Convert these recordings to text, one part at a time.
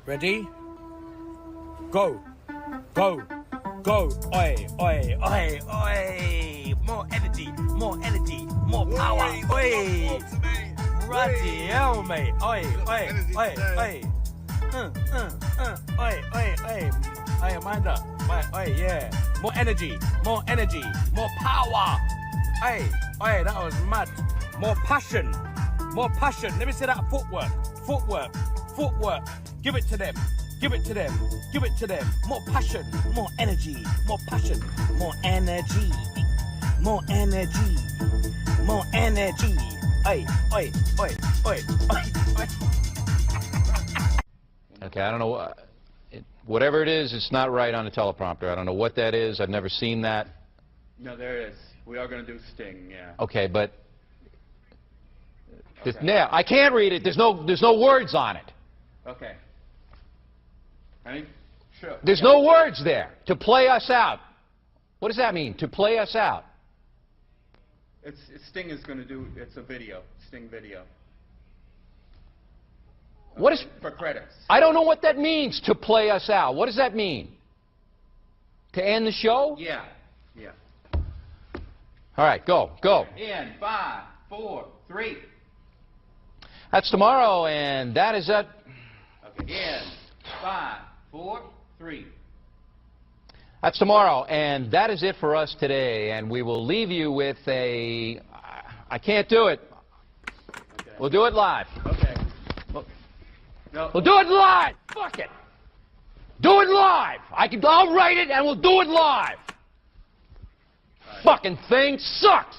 Ready? Go. Go. Go. Oi, oi, oi, oi. More energy, more energy, more power. Oi. Bloody hell, mate. Oi, oi, oi, oi. Oi, oi, oi. Oi, mind up. Oi, yeah. More energy, more power. Oi, oi, that was mad. More passion. More passion. Let me see that footwork. Footwork. Footwork. Give it to them. Give it to them. Give it to them. More passion. More energy. More passion. More energy. More energy. More energy. Oi, oi, oi, oi, oi, oi. Okay, I don't know. Whatever it is, it's not right on the teleprompter. I don't know what that is. I've never seen that. No, there it is. We are going to do Sting, yeah. Okay, but Okay. yeah, I can't read it. There's no words on it. Okay. Ready? Sure. There's no words there. To play us out. What does that mean? To play us out. Sting is going to do, it's a video, Sting video. What is for credits? I don't know what that means, to play us out. What does that mean? To end the show? Yeah. Yeah. All right, go. In 5, 4, 3. That's tomorrow, and that is it. Okay. In 5, 4, 3. That's tomorrow, and that is it for us today. And we will leave you with a... I can't do it. Okay. We'll do it live. Okay. No. We'll do it live. Fuck it. Do it live. I'll write it, and we'll do it live. Right. Fucking thing sucks.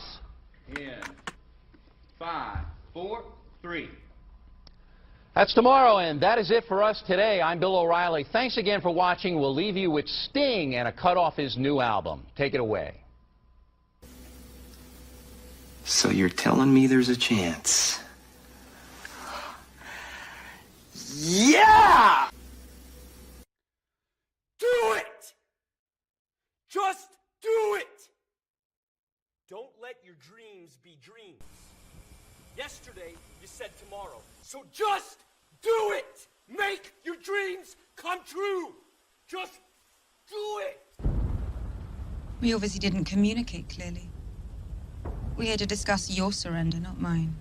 In 5, 4, 3. That's tomorrow, and that is it for us today. I'm Bill O'Reilly. Thanks again for watching. We'll leave you with Sting and a cut off his new album. Take it away. So you're telling me there's a chance? Yeah! Do it! Just do it! Don't let your dreams be dreams. Yesterday, you said tomorrow. So just do it! Make your dreams come true! Just do it! We obviously didn't communicate clearly. We're here to discuss your surrender, not mine.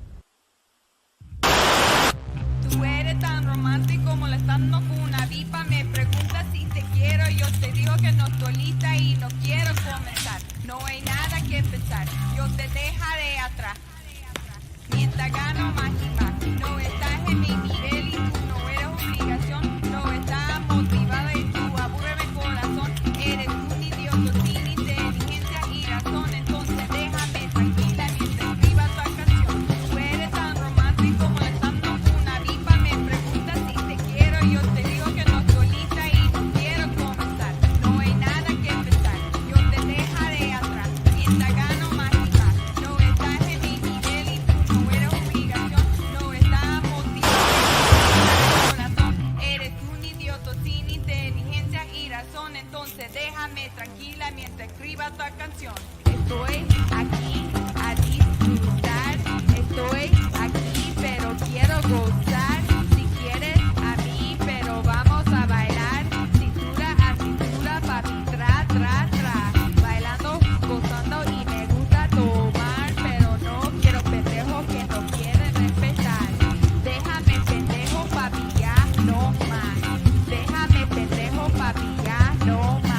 Tú eres tan romántico molestando con una vipa. Me preguntas si te quiero. Yo te digo que no estoy lista y no quiero comenzar. No hay nada que pensar. Yo te dejaré atrás. Mientras gano más y más. No estás en mi nivel y tú no eres obligación. No estás motivada y tú aburres mi corazón. Eres un idiota sin inteligencia y razón. Entonces déjame tranquila mientras escriba tu canción. Tú eres tan romántico molestando con una vipa. Me preguntas si te quiero. Yo te digo que no estoy lista y no quiero comenzar. No hay nada que pensar. Yo te dejaré atrás. Mientras gano más y más. No estás en mi nivel y tú no eres obligación. No estás motivado corazón. Eres un idiota sin inteligencia y razón. Entonces déjame tranquila mientras escriba tu canción. Estoy aquí a disfrutar. Estoy aquí pero quiero gozar. Si quieres a mí pero vamos a bailar. Cintura a cintura, papi, tra, tra, tra. Bailando, gozando y me gusta tomar. Pero no quiero pendejos que no quieren respetar. Déjame pendejo, papi, ya no más. Déjame pendejo, papi, ya no más.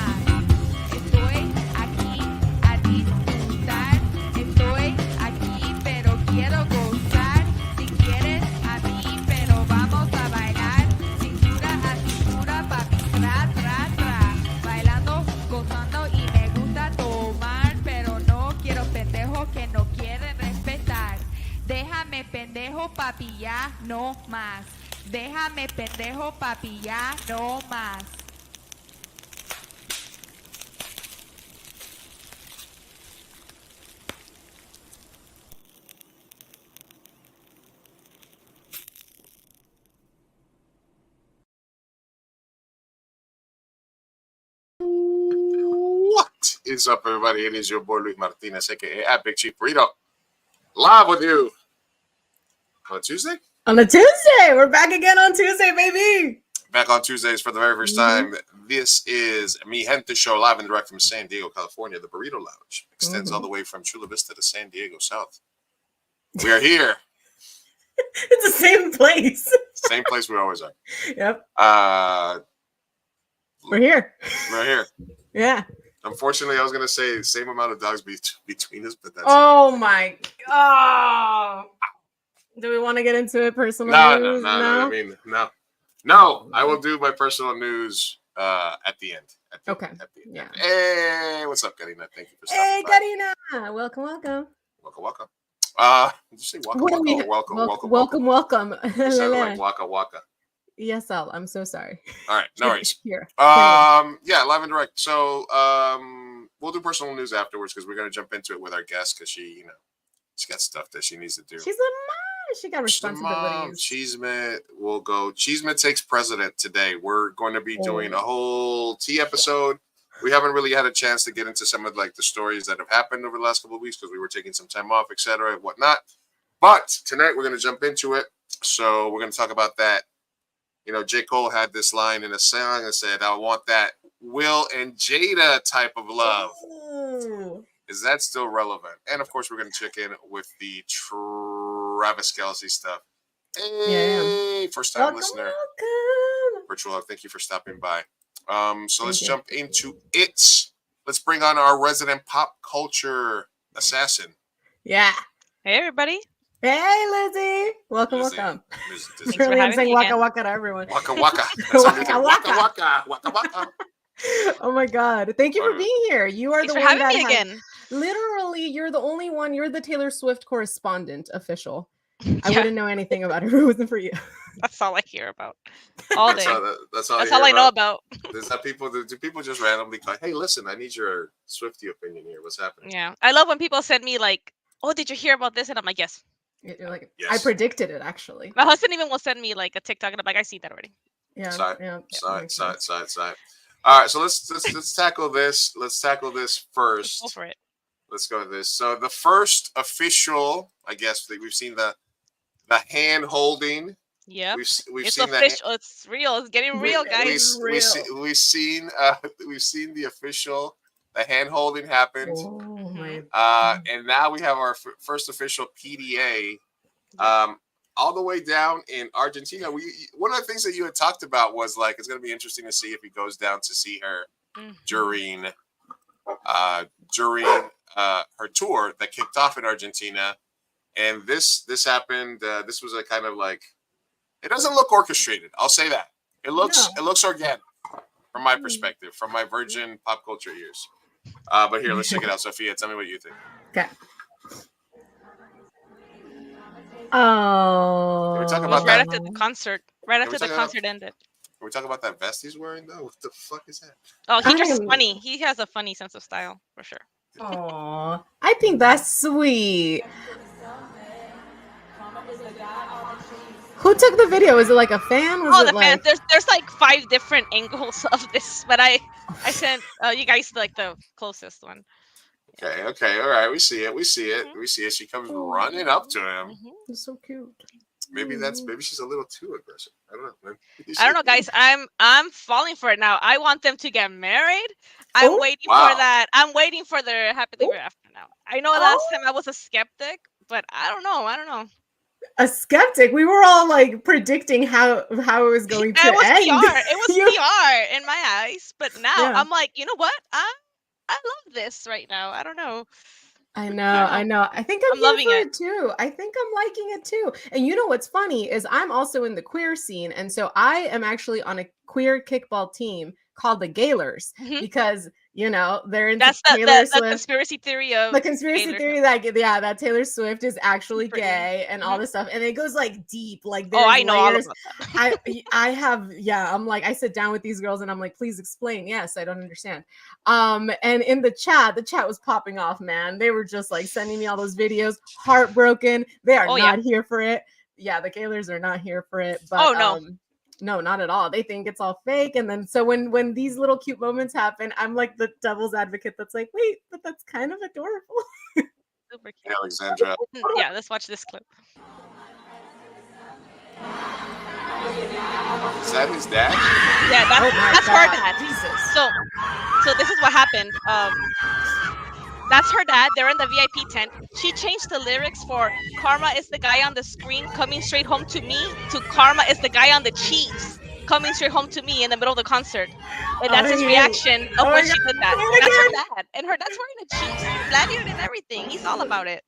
Estoy aquí a disfrutar. Estoy aquí pero quiero gozar. Si quieres a mí pero vamos a bailar. Cintura a cintura, papi, tra, tra, tra. Bailando, gozando y me gusta tomar. Pero no quiero pendejos que no quieren respetar. Déjame pendejo, papi, ya no más. Déjame pendejo, papi, ya no más. What is up, everybody? It is your boy Luis Martinez, aka at Big Chief Burrito, live with you on a Tuesday. On a Tuesday, we're back again on Tuesday, baby. back on Tuesdays for the very first time. This is Mi Gente Show, live and direct from San Diego, California. The Burrito Lounge extends all the way from Chula Vista to San Diego South. We are here. It's the same place. Same place we always are. Yep. We're here. We're here. Yeah. Unfortunately, I was gonna say the same amount of dogs between us, but that's oh my god. Do we want to get into it? Personal news? No. I mean, no. I will do my personal news at the end. Okay. At the end. Yeah. Hey, what's up, Karina? Thank you for stopping Hey, by. Karina. Welcome. Welcome. Did you say waka What do waka we- or welcome? Welcome. You sounded like waka waka. Yes, I'm so sorry. All right, no worries. Here. Yeah, live and direct. So, we'll do personal news afterwards because we're gonna jump into it with our guest because she got stuff that she needs to do. She's a mom. She got responsibilities. Chisme will go. Chisme takes president today. We're going to be doing a whole tea episode. We haven't really had a chance to get into some of like the stories that have happened over the last couple of weeks because we were taking some time off, etc. and whatnot. But tonight we're going to jump into it. So we're going to talk about that. You know, J. Cole had this line in a song and said, "I want that Will and Jada type of love." Ooh. Is that still relevant? And of course, we're going to check in with the Travis Kelce stuff. Hey, first time listener. Welcome. Virtual Hug, thank you for stopping by. So let's jump into it. Let's bring on our resident pop culture assassin. Yeah. Hey, everybody. Hey, Lizzie. Welcome. Thanks Really, for I'm having saying me waka again. waka to everyone. Waka waka. That's how you say Waka, waka waka. Oh my God. Thank you for being here. You are Thanks the for one having that me has, again. literally, you're the only one. You're the Taylor Swift correspondent official. I Yeah. wouldn't know anything about her if it wasn't for you. That's all I hear about all day. That's all I know about. Is that do people just randomly call, hey, listen, I need your Swiftie opinion here. What's happening? Yeah. I love when people send me like, oh, did you hear about this? And I'm like, yes. You're like, Yes. I predicted it, actually. My husband even will send me like a TikTok and I'm like, I see that already. Yeah. Side. Side. All right, so let's tackle this. Let's tackle this first. Go for it. Let's go with this. So the first official, I guess that we've seen the hand holding. Yep. We've It's seen official. It's real. It's getting real, guys. We've seen the official. The hand holding happened. Oh my. And now we have our first official PDA. All the way down in Argentina. One of the things that you had talked about was like it's going to be interesting to see if he goes down to see her during her tour that kicked off in Argentina. And this happened. This was a kind of like, it doesn't look orchestrated. I'll say that. It looks organic from my perspective, from my virgin pop culture ears. But here, let's check it out. Sophia, tell me what you think. Okay. Oh. Can we talk It about was right that? after the concert. Right after the concert ended. Can we talk about that vest he's wearing though? What the fuck is that? Oh, he dresses funny. He has a funny sense of style for sure. Oh, I think that's sweet. Who took the video? Is it like a fan? Was Oh, it the like... fans. There's like 5 different angles of this, but I sent you guys like the closest one. Okay, all right. We see it. She comes running up to him. It's so cute. Maybe she's a little too aggressive. I don't know. I don't know, guys. I'm falling for it now. I want them to get married. I'm waiting for that. I'm waiting for their happily ever after now. I know last time I was a skeptic, but I don't know. A skeptic. We were all like predicting how it was going to end. It was PR in my eyes, but now I'm like, you know what? I love this right now. I don't know. I know. I think I'm loving here for it too. I think I'm liking it too. And you know what's funny is I'm also in the queer scene, and so I am actually on a queer kickball team called the Gaylors because they're into Taylor Swift. The conspiracy theory of the conspiracy theory that Taylor Swift is actually gay and all this stuff, and it goes like deep. Like I know all about that. I have I'm like I sit down with these girls and I'm like, please explain. Yes, I don't understand. And in the chat was popping off, man. They were just like sending me all those videos, heartbroken. They are not here for it. Yeah, the Gaylors are not here for it. But no, not at all. They think it's all fake. And then so when these little cute moments happen, I'm like the devil's advocate that's like, wait, but that's kind of adorable. Super cute. Alexandra. Yeah, let's watch this clip. Is that his dad? Yeah, Oh my that's her God, dad. Jesus. So this is what happened. That's her dad. They're in the VIP tent. She changed the lyrics for "Karma is the guy on the screen coming straight home to me" to "Karma is the guy on the cheese coming straight home to me" in the middle of the concert. And that's his reaction of Oh when my she God, did that. play And that's it her dad. And her dad's wearing a cheese lanyard and everything. He's all about it.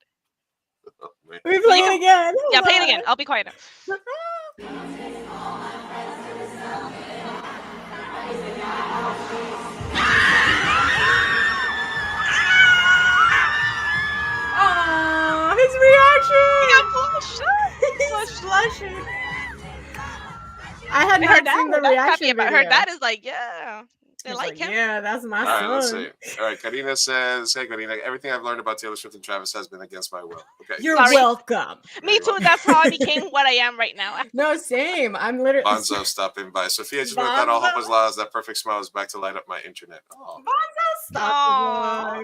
Oh, man. again. We play it again. Yeah, Hold play it on. again. I'll be quiet now. Oh, his reaction. He got He's blushing. I had And her not dad, seen the her dad's happy reaction about video. Her dad is like, yeah, they He's like him. Yeah, that's my All right, let's son. see. All right, Karina says, "Hey, Karina, everything I've learned about Taylor Swift and Travis has been against my will." Okay, You're Sorry. welcome. Me too. That's how I became what I am right now. No, same. I'm literally Bonzo stopping by. Sophia just wrote that all hope is lost. That perfect smile is back to light up my internet. Oh, Stop. Aw.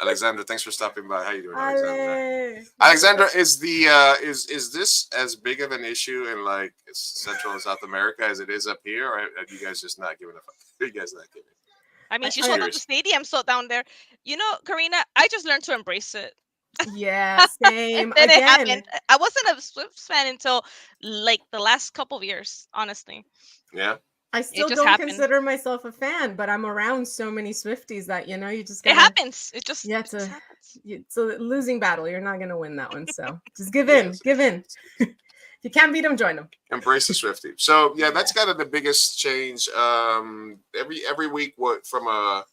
Alexandra, thanks for stopping by. How you doing, Alexandra? Ale. Alexandra, is the is this as big of an issue in like Central and South America as it is up here, or are you guys just not giving a fuck? Are you guys not giving? I mean, she I'm sold out the curious. stadium, so down there. You know, Karina, I just learned to embrace it. Yeah, same. And then it Again, happened. I wasn't a Swift fan until like the last couple of years, honestly. Yeah. I still just don't happened. consider myself a fan, but I'm around so many Swifties that you just It gotta, happens. It just, you have it just to. happens. It's a losing battle. You're not gonna win that one, so just give in. Yes. Give in. If you can't beat them, join them. Embrace the Swiftie. So yeah, that's kind of the biggest change. Every week, what from a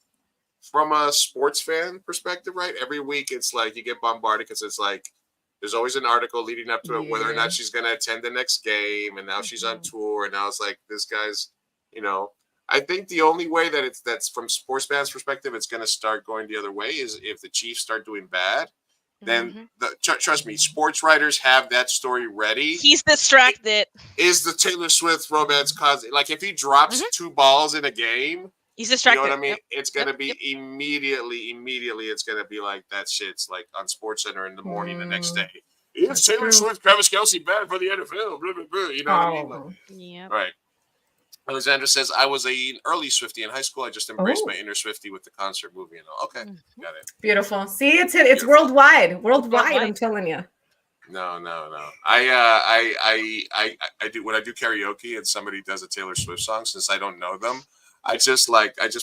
sports fan perspective, right? Every week, it's like you get bombarded because it's like there's always an article leading up to it, whether or Yeah. not she's going to attend the next game, and now she's on tour, and now it's like this guy's, you know. I think the only way that that's from sports fans' perspective, it's going to start going the other way is if the Chiefs start doing bad. Then trust me, sports writers have that story ready. He's distracted. Is the Taylor Swift romance causing, like, if he drops 2 balls in a game, He's you distracted. know what I mean? Yep. It's gonna be immediately. It's gonna be like that shit's like on Sports Center in the morning the next day. Is Taylor Swift, Travis Kelce bad for the NFL? Blah, blah, blah. You know what I mean? Like, Yeah. right. Alexandra says, I was an early Swiftie in high school. I just embraced my inner Swiftie with the concert movie and all. Okay, got it. Beautiful. See, it's worldwide. Worldwide, I'm telling you. No. I do when I do karaoke and somebody does a Taylor Swift song, since I don't know them, I just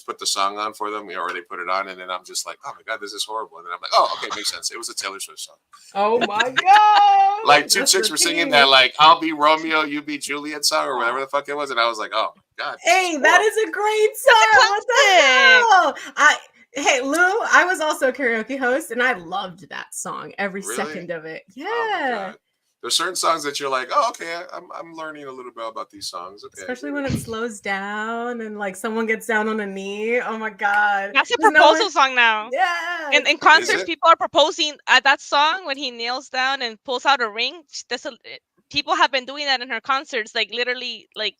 put the song on for them, or they put it on, and then I'm just like, oh my God, this is horrible. And then I'm like, oh, okay, makes sense. It was a Taylor Swift song. Oh my God. Like 2 chicks were singing that, like, I'll be Romeo, you be Juliet song, or whatever the fuck it was, and I was like, oh my God. Hey, that is a great song. What the hell? Hey, Lou, I was also a karaoke host, and I loved that song, every second of it. Yeah. Oh, there's certain songs that you're like, oh, okay, I'm learning a little bit about these songs. Okay. Especially when it slows down and like someone gets down on a knee. Oh my God. That's a proposal song now. Yeah. In concerts, people are proposing at that song when he kneels down and pulls out a ring. People have been doing that in her concerts, like literally, like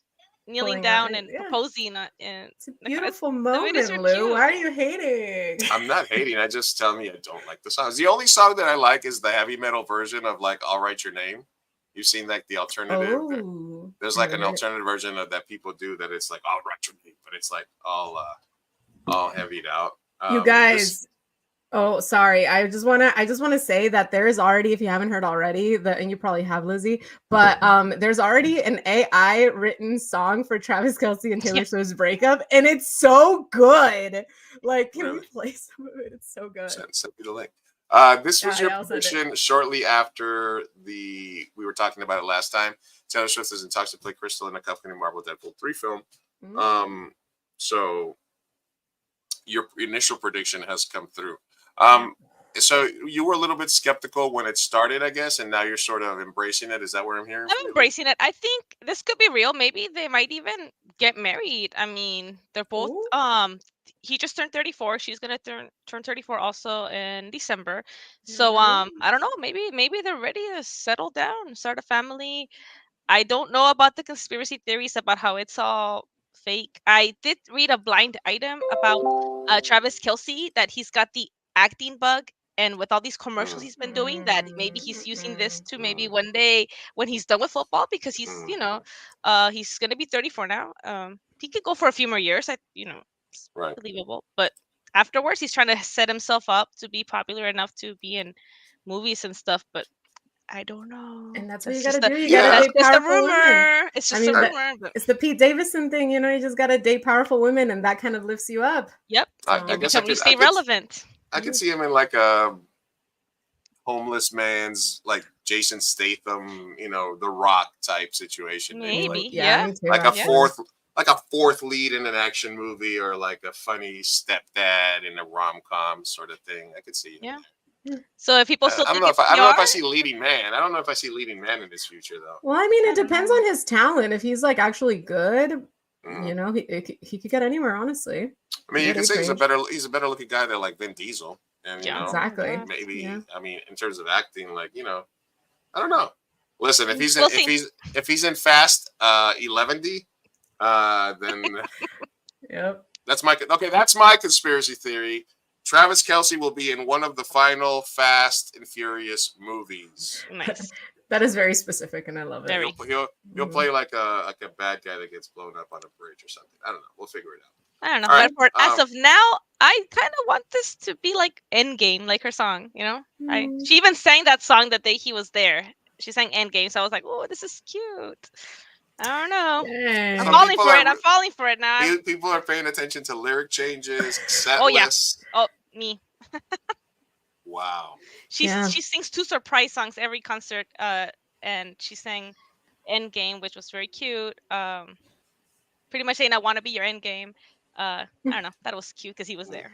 kneeling down and proposing. It's a beautiful moment, Lou. cute. Why are you hating? I'm not hating. I just tell me I don't like the songs. The only song that I like is the heavy metal version of like "I'll Write Your Name." You've seen like the alternative. Oh, There's like an alternative version of that people do that. It's like "I'll Write Your Name," but it's like all heavied out. You guys. Oh, sorry. I just want to say that there is already, if you haven't heard already, and you probably have, Lizzie, but there's already an AI written song for Travis Kelce and Taylor Swift's breakup, and it's so good. Like, can we play some of it? It's so good. Send me the link. This was your prediction shortly after we were talking about it last time. Taylor Swift is in talks to play Crystal in a upcoming Marvel Deadpool 3 film. So your initial prediction has come through. So you were a little bit skeptical when it started, I guess, and now you're sort of embracing it. Is that what I'm hearing? I'm embracing it. I think this could be real. Maybe they might even get married. I mean, they're both he just turned 34. She's gonna turn 34 also in December. So I don't know. Maybe they're ready to settle down, start a family. I don't know about the conspiracy theories about how it's all fake. I did read a blind item about Travis Kelce that he's got the acting bug and with all these commercials he's been doing, that maybe he's using this to maybe one day when he's done with football, because he's gonna be 34 now. He could go for a few more years. It's Right. believable, but afterwards he's trying to set himself up to be popular enough to be in movies and stuff. But I don't know. And that's what you just gotta a- do. You Yeah. gotta That's date just a powerful women. rumor. It's I just mean, a that- rumor. But It's the Pete Davidson thing, you just gotta date powerful women, and that kind of lifts you up. yep, I guess I we could. stay relevant. I could see him in like a homeless man's like Jason Statham, The Rock type situation. Maybe, Yeah, me too, Like actually. a fourth lead in an action movie, or like a funny stepdad in a rom-com sort of thing. I could see. Yeah. So if people still I don't think know it's if I don't know if I PR, see leading man. I don't know if I see leading man in his future though. Well, I mean, I it don't depends know. on his talent. If he's like actually good, Mhm. he could get anywhere, honestly. I mean, you Good can say age range. he's a better looking guy than like Vin Diesel, and Yeah. Exactly. maybe Yeah. I mean in terms of acting, like I don't know. Listen, if he's We'll if he's in Fast 11D, then Yep. that's my conspiracy theory. Travis Kelce will be in one of the final Fast and Furious movies. nice. That is very specific, and I love it. Very. He'll play like a bad guy that gets blown up on a bridge or something. I don't know. We'll figure it out. I don't know. All right, But as of now, I kind of want this to be like Endgame, like her song. She even sang that song that day he was there. She sang Endgame, so I was like, "Oh, this is cute." I don't know. Dang. I'm Some falling people for are- it. I'm falling for it now. People are paying attention to lyric changes, set Oh, yeah. lists. Oh, me. Wow. She Yeah. she sings 2 surprise songs every concert. And she sang Endgame, which was very cute. Pretty much saying, "I want to be your Endgame." I don't know. That was cute because he was there.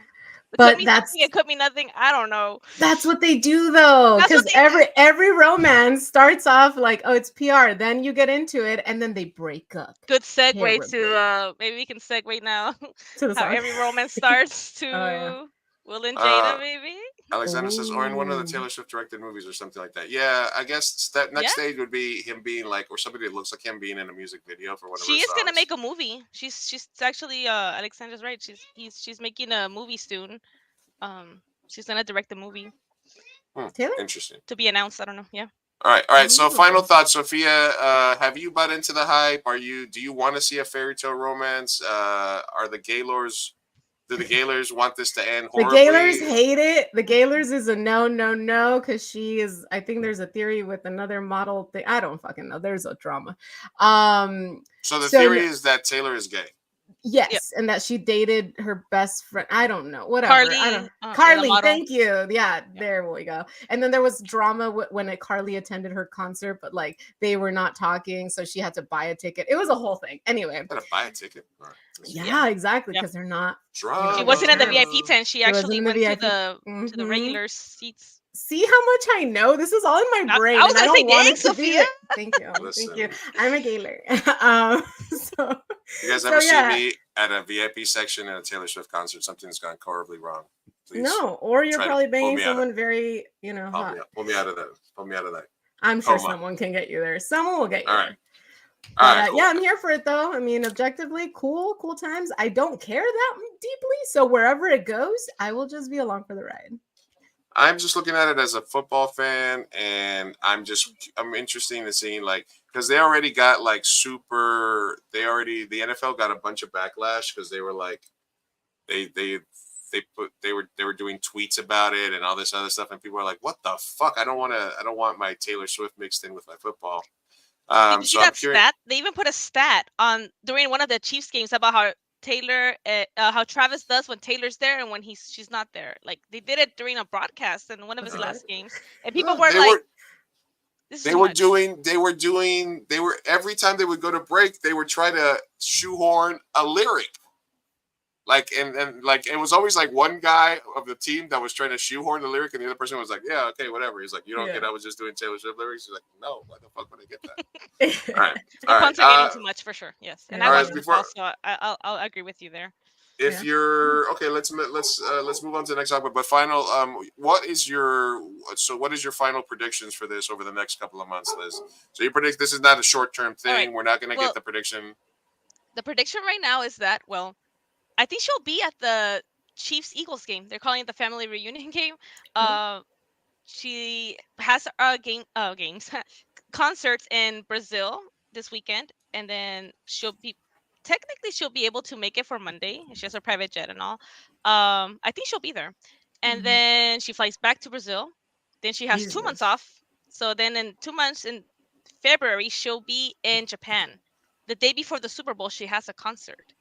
It But could mean that's- something, it could mean nothing. I don't know. That's what they do, though, That's what because they every romance starts off like, oh, it's PR. Then you get into it, and then they break up. Good segue Terribly. to maybe we can segue now To the how song. every romance starts to yeah. Will and Jada, Uh, maybe. Alexander says, or in one of the Ooh. Taylor Swift directed movies or something like that. Yeah, I guess that next Yeah. stage would be him being like, or somebody that looks like him being in a music video for one of She her is gonna songs. make a movie. She's actually Alexandra's right. She's making a movie soon. She's gonna direct a movie Taylor? Interesting. to be announced. I don't know. Yeah. All right. So, Ooh. final thoughts, Sophia. Have you bought into the hype? Do you want to see a fairy tale romance? Do the Gaylors want this to end The horribly? Gaylors hate it. The Gaylors is a no, because she is. I think there's a theory with another model thing. I don't fucking know. There's a drama. So the So, theory yeah. is that Taylor is gay. Yes, and that she dated her best friend. I don't know. Whatever. Carly, I don't. the Carly, model. thank you. Yeah, there we go. And then there was drama when Carly attended her concert, but like they were not talking, so she had to buy a ticket. It was a whole thing. Anyway. Gotta buy a ticket. All right. Yeah, exactly. Yep. Because they're not. Drama. She wasn't in the VIP Drama. tent. She She wasn't actually in the went VIP. to the Mhm. regular seats. See how much I know? This is all in my I- brain. I was and I gonna say, don't want dang, it to be Sophia. there. Thank you. Listen. Thank you. I'm a Gaylor. So You guys So, ever yeah. see me at a VIP section at a Taylor Swift concert? Something's gone horribly wrong. Please no, or you're try to probably pull banging me out of- someone very, pull hot. me out. Pull me out of that. Pull me out of that. I'm sure Coma. someone can get you there. Someone will get you All there. right. All right. But, yeah, I'm here for it though. I mean, objectively, cool times. I don't care that deeply, so wherever it goes, I will just be along for the ride. I'm just looking at it as a football fan, and I'm interested in seeing because they already got the NFL got a bunch of backlash because they were like they were doing tweets about it and all this other stuff, and people are like, what the fuck? I don't want my Taylor Swift mixed in with my football. Did you So see I'm that curious. stat? They even put a stat on during one of the Chiefs games about how how Travis does when Taylor's there and when she's not there. Like they did it during a broadcast in one of his last games, and people were like, "This is too much." They were every time they would go to break, they would try to shoehorn a lyric. And it was always like one guy of the team that was trying to shoehorn the lyric, and the other person was like, "Yeah, okay, whatever." He's like, "You don't get I was just doing Taylor Swift lyrics." He's like, "No, why the fuck would I get that?" All right, The punts are getting too much for sure. Yes, and All I right, watched football, so I'll agree with you there. If you're okay, let's move on to the next topic. But final, what is your final predictions for this over the next couple of months, Liz? So you predict this is not a short-term thing. right. We're not going to Well, get the prediction. The prediction right now is that I think she'll be at the Chiefs Eagles game. They're calling it the family reunion game. Mhm. She has games concerts in Brazil this weekend, and then she'll be able to make it for Monday. She has her private jet and all. I think she'll be there, and Mhm. then she flies back to Brazil. Then she has 2 months Jesus. off. So then in 2 months in February she'll be in Japan. The day before the Super Bowl, she has a concert.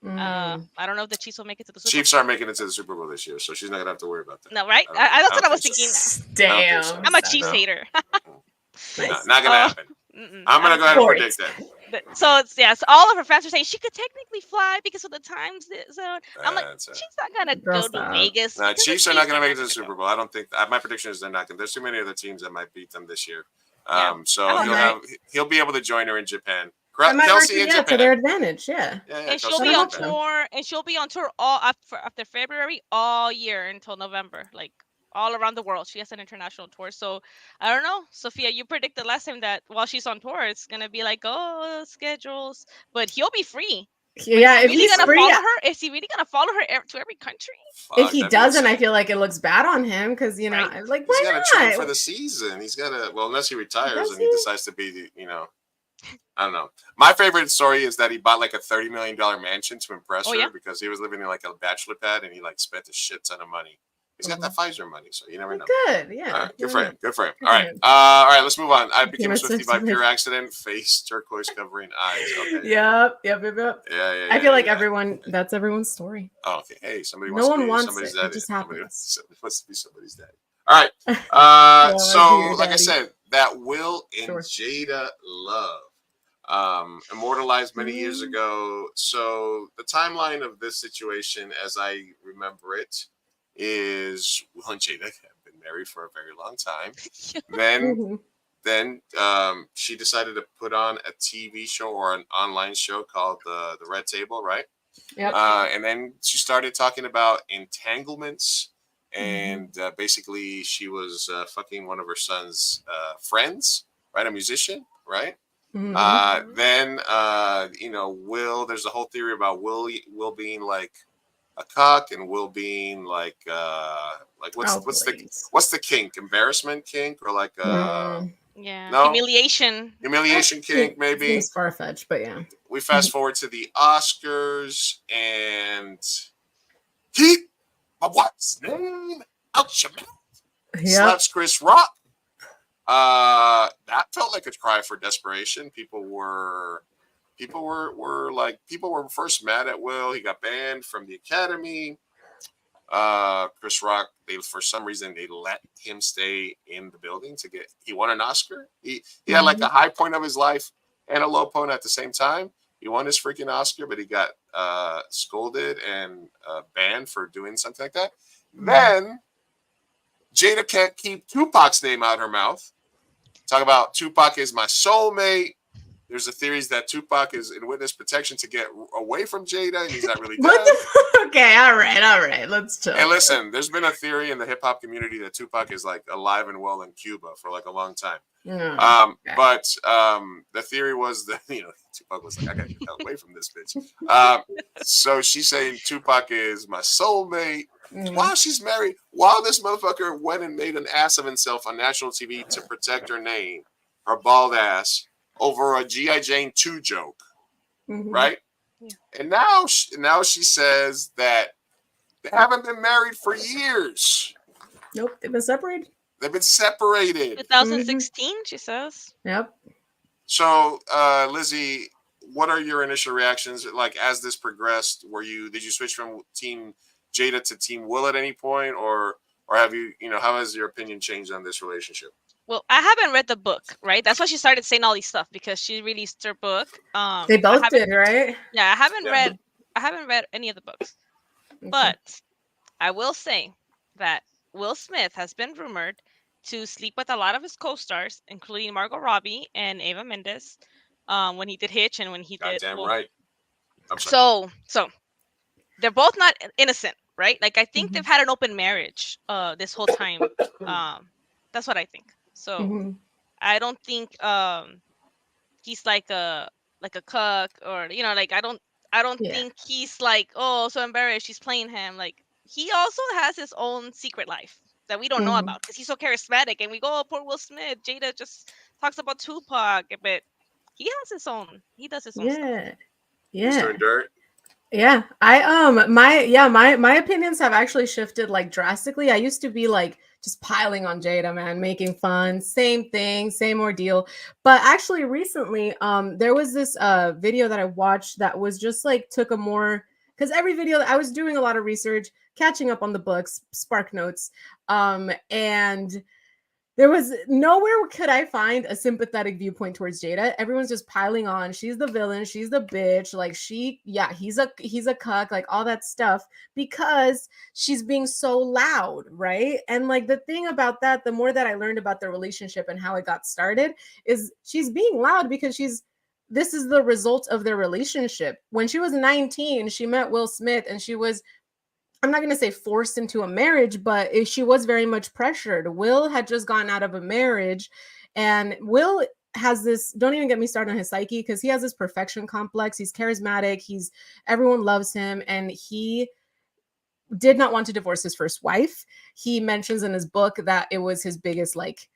Mm. I don't know if the Chiefs will make it to the Super Chiefs Bowl. aren't making it to the Super Bowl this year, so she's not gonna have to worry about that. No, right? I don't think. That's I what don't I was think thinking. so. Damn. I'm a son. Chiefs No. hater. Nice. Not gonna happen. Mm-mm. I'm gonna go ahead and predict that. So it's so all of her fans are saying she could technically fly because of the time zone. I'm like, That's she's not gonna Girl, go to stop. Vegas. No, because the Chiefs are not Chiefs going to make it to the not Super gonna Bowl. I don't think. My prediction is they're not going. There's too many other teams that might beat them this year. Yeah. So I he'll hope so. he'll be able to join her in Japan. That might work Kelsey in to Japan. their advantage. Yeah. Yeah, And she'll Kelsey be in on Japan. tour. And she'll be on tour all after February, all year until November, like all around the world. She has an international tour. So I don't know, Sophia. You predicted last time that while she's on tour, it's gonna be like, oh, schedules, but he'll be free. Yeah. Is If he really he's gonna free, follow her? Is he really gonna follow her to every country? if Fuck, he that'd be doesn't, I insane. feel like it looks bad on him because you know, Right. I'm like, He's why got to train for not? the season. He's got to. Well, unless he retires Does and he he? decides to be, I don't know. My favorite story is that he bought like a $30 million mansion to impress Oh, her yeah? because he was living in like a bachelor pad and he like spent a shit ton of money. He's got that Pfizer money, so you never know. Good. Yeah. All right, good why for not? him. Good for him. Good All for right. him. All right. Let's move on. I became Taylor a Swiftie Swift's by with- pure accident. Face turquoise covering eyes. Okay. Yep. Yeah. I feel like yeah. that's everyone's story. Oh, okay. Hey, somebody No wants one to be wants somebody's it. It daddy. just Somebody happens. wants to be somebody's daddy. All right. Yeah, be So, your like I daddy. said, that Will and Sure. Jada love, immortalized many years ago. So, the timeline of this situation, as I remember it, is Will and Jada have been married for a very long time. Mhm. Then she decided to put on a TV show or an online show called the Red Table, right? Yep. And then she started talking about entanglements, and basically she was fucking one of her son's friends, right? A musician, right? Mhm. Then Will. There's a whole theory about Will being like a cock and Will being like what's Oh, what's the kink? Embarrassment kink or like Yeah. No? Humiliation. humiliation kink maybe? Seems far fetched, but yeah. We fast forward to the Oscars and keep my wife's name out your mouth. Yep. Slaps Chris Rock. That felt like a cry for desperation. People were first mad at Will. He got banned from the Academy. Chris Rock, for some reason they let him stay in the building he won an Oscar. He had like a high point of his life and a low point at the same time. He won his freaking Oscar, but he got scolded and banned for doing something like that. Then Jada can't keep Tupac's name out her mouth. Talk about Tupac is my soulmate. There's a theory that Tupac is in witness protection to get away from Jada, and he's not really dead. What the fuck? Okay, all right. Let's chill. And listen, there's been a theory in the hip hop community that Tupac is like alive and well in Cuba for like a long time. Okay. But the theory was that Tupac was like, I gotta get the hell away from this bitch. So she's saying Tupac is my soulmate. While she's married, while this motherfucker went and made an ass of himself on national TV to protect her name, her bald ass, over a G.I. Jane 2 joke, right? Yeah. And now she says that they haven't been married for years. Nope, they've been separated. They've been separated. 2016, she says. Yep. So, Lizzie, what are your initial reactions? Like, as this progressed, did you switch from Team Jada to Team Will at any point, or have you, how has your opinion changed on this relationship? Well, I haven't read the book, right? That's why she started saying all these stuff because she released her book. They both did, right? Yeah, I haven't read any of the books. Okay. But I will say that Will Smith has been rumored to sleep with a lot of his co-stars, including Margot Robbie and Eva Mendes, when he did Hitch and when he did. Goddamn right. I'm sorry. So they're both not innocent, right? Like I think they've had an open marriage this whole time. That's what I think. So I don't think he's like a cuck or like I don't think he's like, oh, so embarrassed she's playing him. Like he also has his own secret life that we don't know about because he's so charismatic. And we go, oh, poor Will Smith. Jada just talks about Tupac, but he has his own. He does his own stuff. He's doing dirt. Yeah, my opinions have actually shifted like drastically. I used to be like just piling on Jada, man, making fun, same thing, same ordeal. But actually recently, there was this video that I watched that was just like took a more, because every video I was doing a lot of research, catching up on the books, Spark Notes, and there was nowhere could I find a sympathetic viewpoint towards Jada. Everyone's just piling on. She's the villain. She's the bitch. Like he's a cuck, like all that stuff, because she's being so loud, right? And like the thing about that, the more that I learned about their relationship and how it got started, is she's being loud because this is the result of their relationship. When she was 19, she met Will Smith and she was, I'm not going to say forced into a marriage, but she was very much pressured. Will had just gotten out of a marriage, and Will has this, don't even get me started on his psyche, because he has this perfection complex. He's charismatic. Everyone loves him. And he did not want to divorce his first wife. He mentions in his book that it was his biggest, like,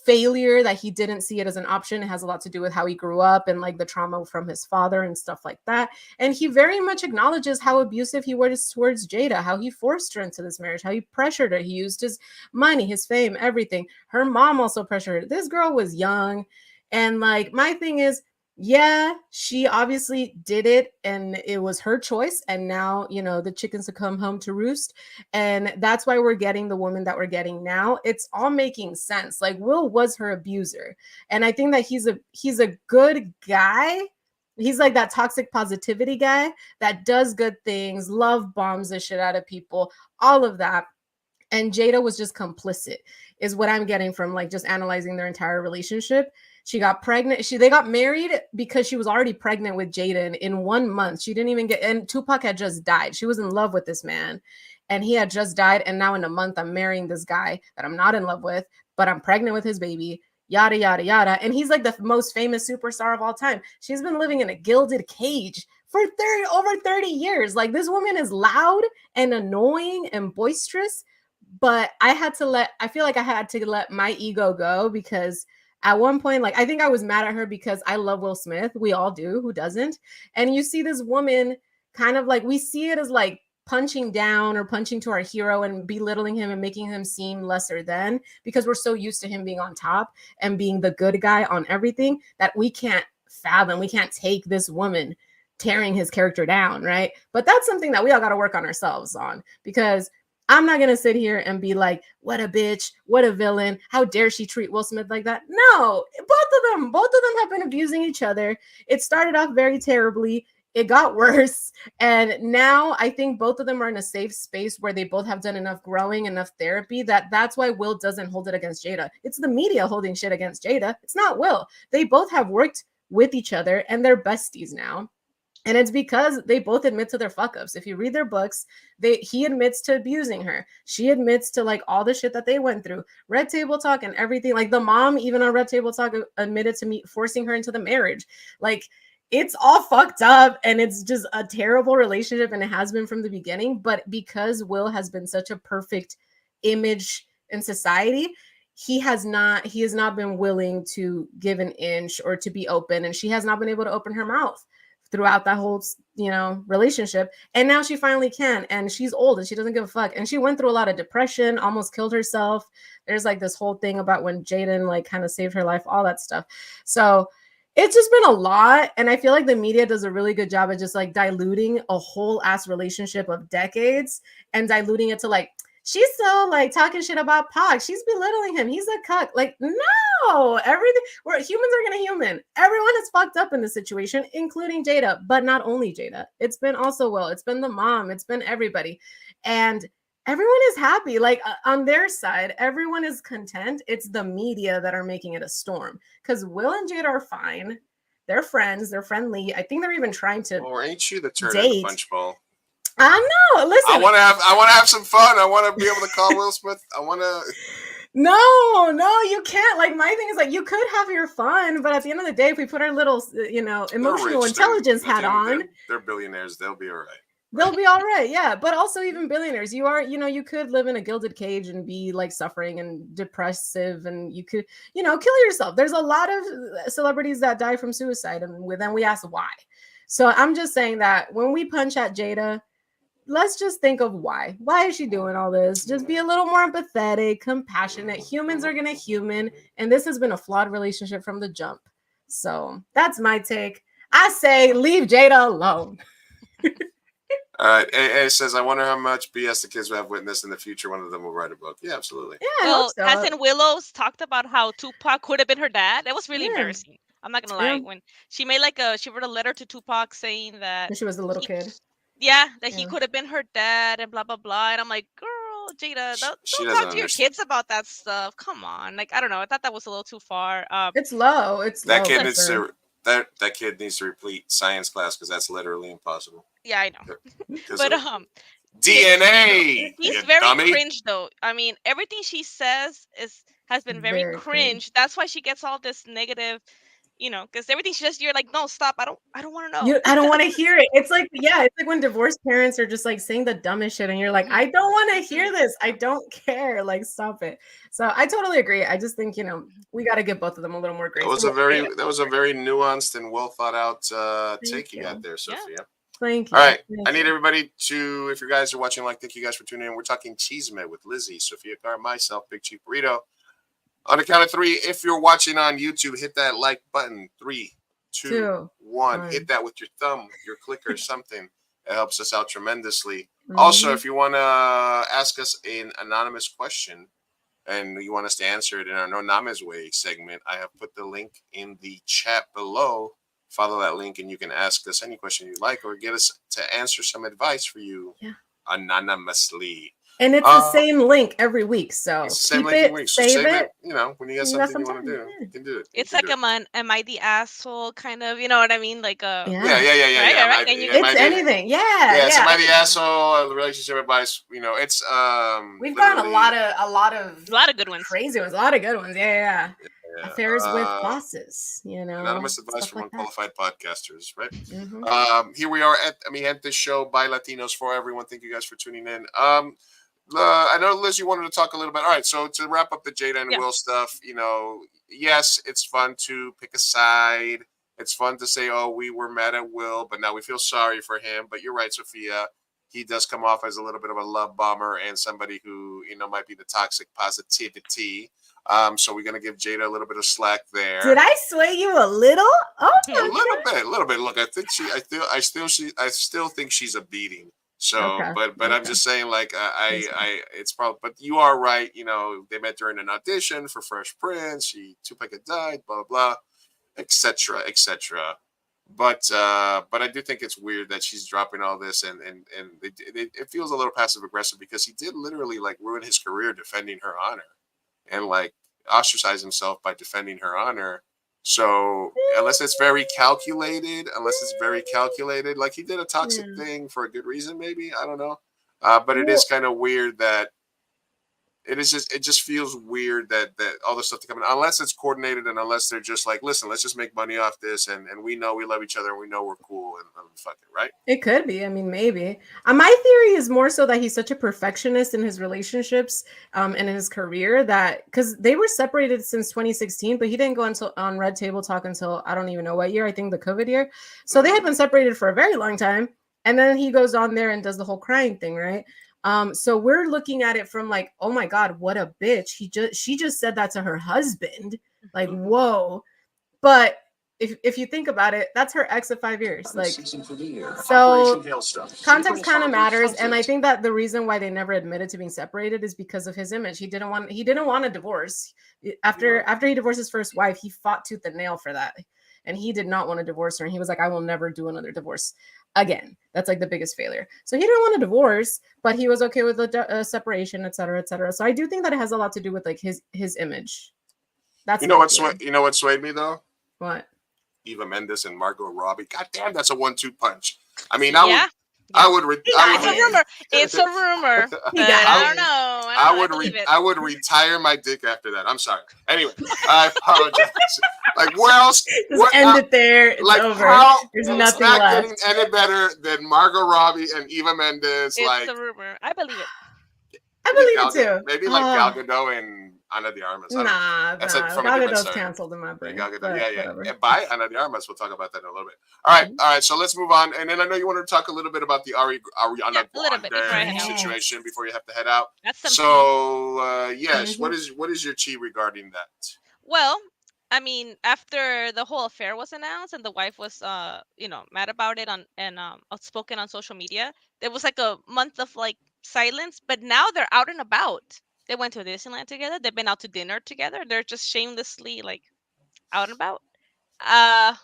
failure, that he didn't see it as an option. It has a lot to do with how he grew up and like the trauma from his father and stuff like that. And he very much acknowledges how abusive he was towards Jada, how he forced her into this marriage, how he pressured her. He used his money, his fame, everything. Her mom also pressured her. This girl was young. And like, my thing is, yeah, she obviously did it and it was her choice. And now, the chickens have come home to roost. And that's why we're getting the woman that we're getting now. It's all making sense. Like, Will was her abuser. And I think that he's a good guy. He's like that toxic positivity guy that does good things, love bombs the shit out of people, all of that. And Jada was just complicit, is what I'm getting from like just analyzing their entire relationship. She got pregnant. They got married because she was already pregnant with Jada in 1 month. She didn't even and Tupac had just died. She was in love with this man and he had just died. And now in a month, I'm marrying this guy that I'm not in love with, but I'm pregnant with his baby, yada, yada, yada. And he's like the most famous superstar of all time. She's been living in a gilded cage for over 30 years. Like, this woman is loud and annoying and boisterous, but I feel like I had to let my ego go, because at one point, like, I think I was mad at her because I love Will Smith. We all do. Who doesn't? And you see this woman kind of like, we see it as like punching down or punching to our hero and belittling him and making him seem lesser than, because we're so used to him being on top and being the good guy on everything, that we can't fathom, we can't take this woman tearing his character down, right? But that's something that we all got to work on ourselves on, because I'm not going to sit here and be like, what a bitch, what a villain, how dare she treat Will Smith like that? No, both of them have been abusing each other. It started off very terribly. It got worse. And now I think both of them are in a safe space where they both have done enough growing, enough therapy, that's why Will doesn't hold it against Jada. It's the media holding shit against Jada. It's not Will. They both have worked with each other and they're besties now. And it's because they both admit to their fuck ups. If you read their books, he admits to abusing her. She admits to like all the shit that they went through. Red Table Talk and everything. Like, the mom, even on Red Table Talk, admitted to forcing her into the marriage. Like, it's all fucked up and it's just a terrible relationship, and it has been from the beginning. But because Will has been such a perfect image in society, he has not been willing to give an inch or to be open, and she has not been able to open her mouth throughout that whole, relationship. And now she finally can, and she's old and she doesn't give a fuck. And she went through a lot of depression, almost killed herself. There's like this whole thing about when Jaden like kind of saved her life, all that stuff. So it's just been a lot. And I feel like the media does a really good job of just like diluting a whole ass relationship of decades and diluting it to like, she's so like talking shit about Pac. She's belittling him. He's a cuck. Like, no, humans are gonna human. Everyone is fucked up in this situation, including Jada, but not only Jada. It's been also Will. It's been the mom. It's been everybody. And everyone is happy. Like, on their side, everyone is content. It's the media that are making it a storm, because Will and Jada are fine. They're friends. They're friendly. I think they're even trying to ain't you the turn of the punch bowl? I know. Listen, I want to have some fun. I want to be able to call Will Smith. I want to. No, you can't. Like, my thing is like, you could have your fun, but at the end of the day, if we put our little, emotional intelligence hat on, they're billionaires. They'll be all right. They'll be all right. Yeah. But also even billionaires, you could live in a gilded cage and be like suffering and depressive, and you could, kill yourself. There's a lot of celebrities that die from suicide, and then we ask why. So I'm just saying that when we punch at Jada, let's just think of why. Why is she doing all this? Just be a little more empathetic, compassionate. Humans are going to human. And this has been a flawed relationship from the jump. So that's my take. I say leave Jada alone. All right. It says, I wonder how much BS the kids will have witnessed in the future. One of them will write a book. Yeah, absolutely. Yeah, Well, hasn't Willow's talked about how Tupac could have been her dad? That was really embarrassing. I'm not gonna lie. When she made she wrote a letter to Tupac saying that when she was a little kid. Yeah, that he could have been her dad and blah blah blah. And I'm like, girl, Jada, don't talk to your kids about that stuff. Come on, like I don't know. I thought that was a little too far. It's low. It's that low. Kid needs to that kid needs to replete science class because that's literally impossible. Yeah, I know. But DNA. He's very cringe though. I mean, everything she says has been very cringe. That's why she gets all this negative. Because everything she says, you're like, no, stop. I don't want to know. I don't want to hear it. It's like, it's like when divorced parents are just like saying the dumbest shit, and you're like, I don't want to hear this. I don't care. Like, stop it. So I totally agree. I just think we got to give both of them a little more grace. That was a very nuanced and well thought out take you got there, Sophia. Yeah. Thank you. All right, I need everybody to, if you guys are watching, thank you guys for tuning in. We're talking Chisme with Lizzie, Sophia Carr, myself, Big Chief Burrito. On the count of 3, if you're watching on YouTube, hit that like button. 3, 2, 1. Hit that with your thumb, your clicker, something. It helps us out tremendously. Also, if you want to ask us an anonymous question and you want us to answer it in our No Names Way segment, I have put the link in the chat below. Follow that link and you can ask us any question you like or get us to answer some advice for you anonymously. And it's the same link every week, so keep it, save it. When you got something you want to do, you can do it. It's like am I the asshole kind of, you know what I mean? Like yeah. Right? It's anything, yeah. Am I the asshole? Relationship advice, it's we've gotten a lot of good ones, crazy ones, a lot of good ones, yeah. Affairs with bosses, anonymous advice from unqualified podcasters, right? Here we are at the show by Latinos for everyone. Thank you guys for tuning in. I know, Liz, you wanted to talk a little bit. All right, so to wrap up the Jada and Will stuff, yes, it's fun to pick a side. It's fun to say, oh, we were mad at Will, but now we feel sorry for him. But you're right, Sophia. He does come off as a little bit of a love bomber and somebody who, might be the toxic positivity. So we're going to give Jada a little bit of slack there. Did I sway you a little? Oh, a little bit. Look, I think I still think she's a beating. So, but I'm just saying, it's probably, but you are right. They met during an audition for Fresh Prince. Tupac had died, blah, blah, blah, etc., etc. But I do think it's weird that she's dropping all this, and it feels a little passive aggressive because he did literally ruin his career defending her honor, and ostracize himself by defending her honor. So unless it's very calculated, like he did a toxic thing for a good reason, maybe, I don't know. But it is kind of weird that it just feels weird that all this stuff to come in, unless it's coordinated and unless they're just like, listen, let's just make money off this, and we know we love each other and we know we're cool and fuck it, right? It could be. I mean, maybe. My theory is more so that he's such a perfectionist in his relationships and in his career that, because they were separated since 2016, but he didn't go on Red Table Talk until I don't even know what year. I think the COVID year. So they had been separated for a very long time, and then he goes on there and does the whole crying thing, right? So we're looking at it from oh my God, what a bitch. She just said that to her husband. Like, whoa. But if you think about it, that's her ex of 5 years. So context kind of matters. And I think that the reason why they never admitted to being separated is because of his image. He didn't want a divorce. After he divorced his first wife, he fought tooth and nail for that. And he did not want to divorce her. And he was like, I will never do another divorce again. That's the biggest failure. So he didn't want a divorce, but he was okay with the separation, et cetera, et cetera. So I do think that it has a lot to do with his image. That's you know what swayed me though? What? Eva Mendes and Margot Robbie. God damn, that's a 1-2 punch. I mean, I would. Re- I It's a would. rumor. It's a rumor. He But got I it. don't know. I believe it. I would retire my dick after that. I'm sorry. Anyway, I apologize. Like, where else? Just end it there. It's like, over. how? There's It's nothing not left. getting any better than Margot Robbie and Eva Mendes. It's Like, a rumor. I believe it. I believe it too. Maybe like Gal Gadot and Ana de Armas. That's Nah. from a Gal different Gadot's story. canceled in my brain. Gal Gadot, but yeah. whatever. And by Ana de Armas, we'll talk about that in a little bit. All right. So let's move on. And then I know you wanted to talk a little bit about the Ariana Grande situation before you have to head out. That's some so yes, what is your tea regarding that? Well, I mean, after the whole affair was announced and the wife was, mad about it and outspoken on social media, there was like a month of like silence. But now they're out and about. They went to Disneyland together. They've been out to dinner together. They're just shamelessly like out and about. I